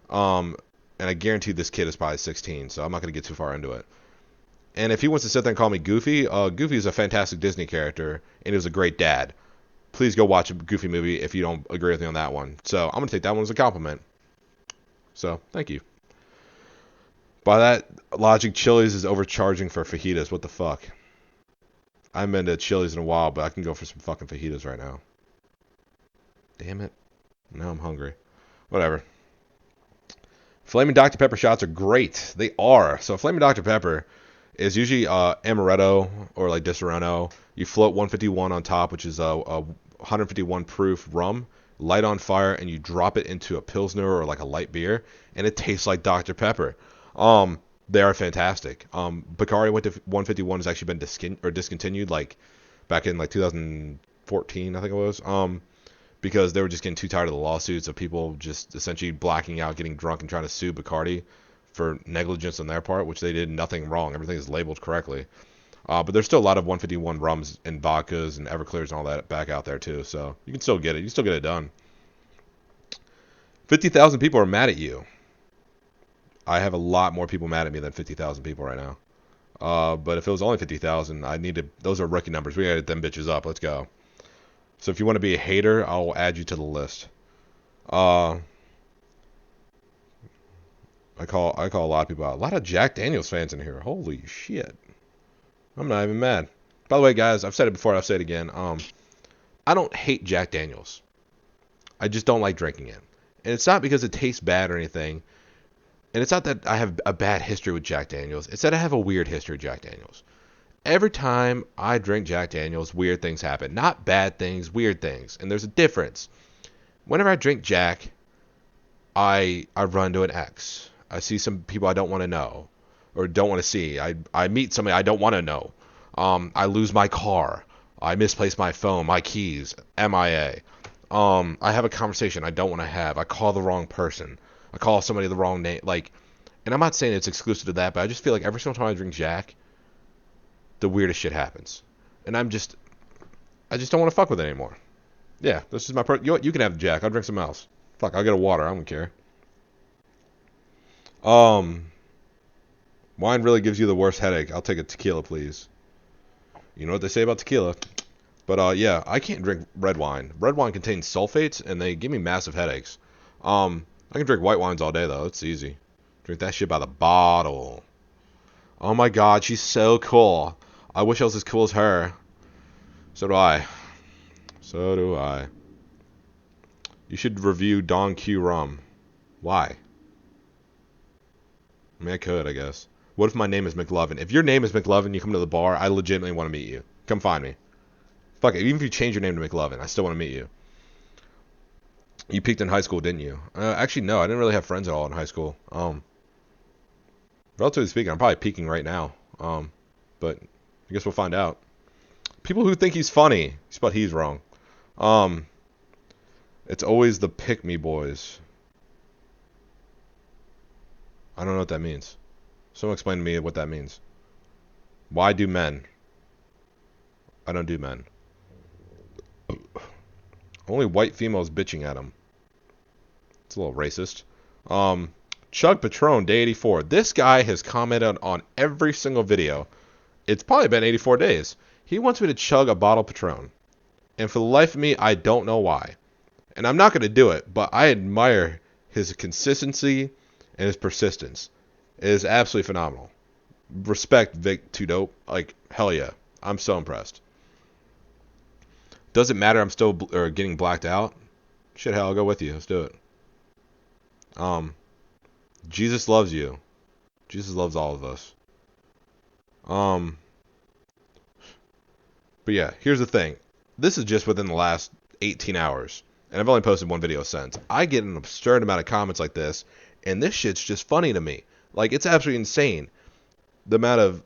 Um, and I guarantee this kid is probably 16, so I'm not gonna get too far into it. And if he wants to sit there and call me Goofy, Goofy is a fantastic Disney character, and he was a great dad. Please go watch a Goofy movie if you don't agree with me on that one. So I'm gonna take that one as a compliment. So thank you. By that logic, Chili's is overcharging for fajitas. What the fuck? I haven't been to Chili's in a while, but I can go for some fucking fajitas right now. Damn it. Now I'm hungry. Whatever. Flaming Dr. Pepper shots are great. They are. So Flaming Dr. Pepper is usually amaretto or like Disaronno. You float 151 on top, which is a 151 proof rum, light on fire, and you drop it into a Pilsner or like a light beer, and it tastes like Dr. Pepper. They are fantastic. Bacardi went to 151 has actually been discontinued like back in like 2014, I think it was. Because they were just getting too tired of the lawsuits of people just essentially blacking out, getting drunk, and trying to sue Bacardi for negligence on their part, which they did nothing wrong. Everything is labeled correctly. But there's still a lot of 151 rums and vodkas and Everclears and all that back out there too. So you can still get it. You can still get it done. 50,000 people are mad at you. I have a lot more people mad at me than 50,000 people right now. But if it was only 50,000, I need to. Those are rookie numbers. We gotta get them bitches up. Let's go. So if you want to be a hater, I'll add you to the list. I call a lot of people out. A lot of Jack Daniels fans in here. Holy shit. I'm not even mad. By the way, guys, I've said it before, I'll say it again. I don't hate Jack Daniels. I just don't like drinking it. And it's not because it tastes bad or anything. And it's not that I have a bad history with Jack Daniels. It's that I have a weird history with Jack Daniels. Every time I drink Jack Daniels, weird things happen. Not bad things, weird things. And there's a difference. Whenever I drink Jack, I run into an ex. I see some people I don't want to know or don't want to see. I meet somebody I don't want to know. I lose my car. I misplace my phone, my keys, MIA. I have a conversation I don't want to have. I call the wrong person. I call somebody the wrong name. And I'm not saying it's exclusive to that, but I just feel like every single time I drink Jack, the weirdest shit happens. And I just don't want to fuck with it anymore. Yeah, this is my you can have the Jack. I'll drink something else. Fuck, I'll get a water. I don't care. Wine really gives you the worst headache. I'll take a tequila, please. You know what they say about tequila. But yeah, I can't drink red wine. Red wine contains sulfates, and they give me massive headaches. I can drink white wines all day, though. It's easy. Drink that shit by the bottle. Oh my god, she's so cool. I wish I was as cool as her. So do I. So do I. You should review Don Q rum. Why? I mean, I could, I guess. What if my name is McLovin? If your name is McLovin, you come to the bar, I legitimately want to meet you. Come find me. Fuck it, even if you change your name to McLovin, I still want to meet you. You peaked in high school, didn't you? Actually, no, I didn't really have friends at all in high school. Relatively speaking, I'm probably peaking right now. But I guess we'll find out. People who think he's funny, but he's wrong. It's always the pick me boys. I don't know what that means. Someone explain to me what that means. Why do men? I don't do men. Only white females bitching at him. It's a little racist. Chug Patron, day 84. This guy has commented on every single video. It's probably been 84 days. He wants me to chug a bottle of Patron. And for the life of me, I don't know why. And I'm not going to do it, but I admire his consistency and his persistence. It is absolutely phenomenal. Respect, Vic Too Dope. Like, hell yeah. I'm so impressed. Does it matter I'm still getting blacked out? Shit, hell, I'll go with you. Let's do it. Jesus loves you. Jesus loves all of us. But yeah, here's the thing. This is just within the last 18 hours. And I've only posted one video since. I get an absurd amount of comments like this. And this shit's just funny to me. Like, it's absolutely insane. The amount of,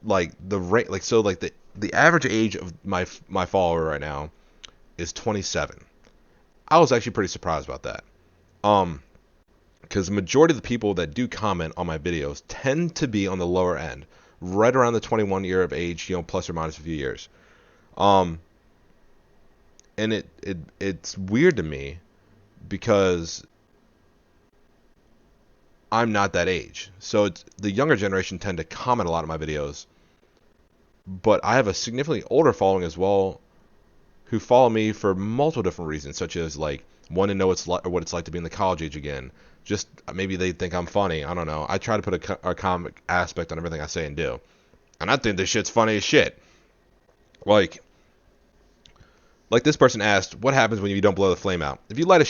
like, the rate, like, so, like, the average age of my follower right now is 27. I was actually pretty surprised about that. Because the majority of the people that do comment on my videos tend to be on the lower end. right around the 21 year of age, plus or minus a few years. Um, and it's weird to me because I'm not that age. So it's the younger generation tend to comment a lot of my videos, but I have a significantly older following as well who follow me for multiple different reasons, such as like want to know what it's like to be in the college age again. Just maybe they think I'm funny. I don't know. I try to put a comic aspect on everything I say and do, and I think this shit's funny as shit. Like this person asked, what happens when you don't blow the flame out? If you light a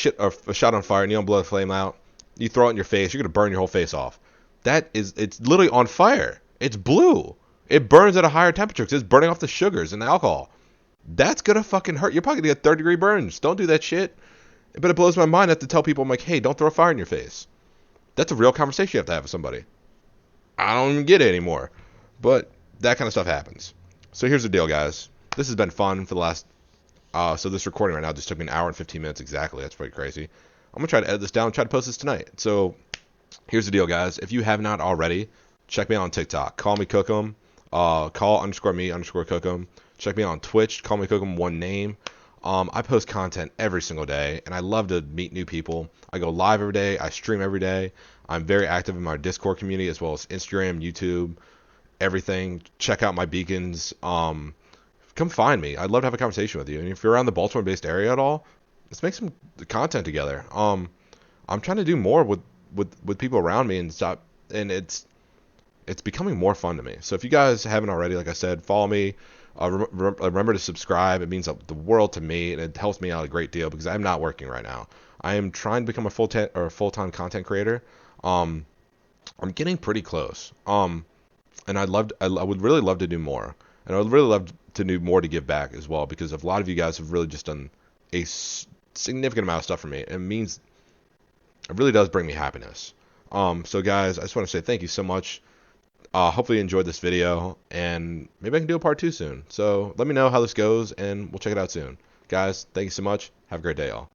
shot on fire and you don't blow the flame out, you throw it in your face, you're gonna burn your whole face off. It's literally on fire. It's blue. It burns at a higher temperature because it's burning off the sugars and the alcohol. That's gonna fucking hurt. You're probably gonna get third-degree burns. Don't do that shit. But it blows my mind. I have to tell people, I'm like, hey, don't throw fire in your face. That's a real conversation you have to have with somebody. I don't even get it anymore. But that kind of stuff happens. So here's the deal, guys. This has been fun for the last. So this recording right now just took me an hour and 15 minutes exactly. That's pretty crazy. I'm gonna try to edit this down and try to post this tonight. So here's the deal, guys. If you have not already, check me out on TikTok. Call.me_cookem. Call_me_cookem. Check me out on Twitch. Call.me_cookem, one name. I post content every single day, and I love to meet new people. I go live every day. I stream every day. I'm very active in my Discord community as well as Instagram, YouTube, everything. Check out my beacons. Come find me. I'd love to have a conversation with you. And if you're around the Baltimore-based area at all, let's make some content together. I'm trying to do more with people around me and stop. And it's becoming more fun to me. So if you guys haven't already, like I said, follow me. Remember to subscribe. It means the world to me, and it helps me out a great deal because I'm not working right now. I am trying to become a full-time content creator. I'm getting pretty close. And I would really love to do more, and I would really love to do more to give back as well because a lot of you guys have really just done a significant amount of stuff for me. It means it really does bring me happiness. So guys, I just want to say thank you so much. Hopefully you enjoyed this video, and maybe I can do a part 2 soon. So let me know how this goes, and we'll check it out soon. Guys, thank you so much. Have a great day, y'all.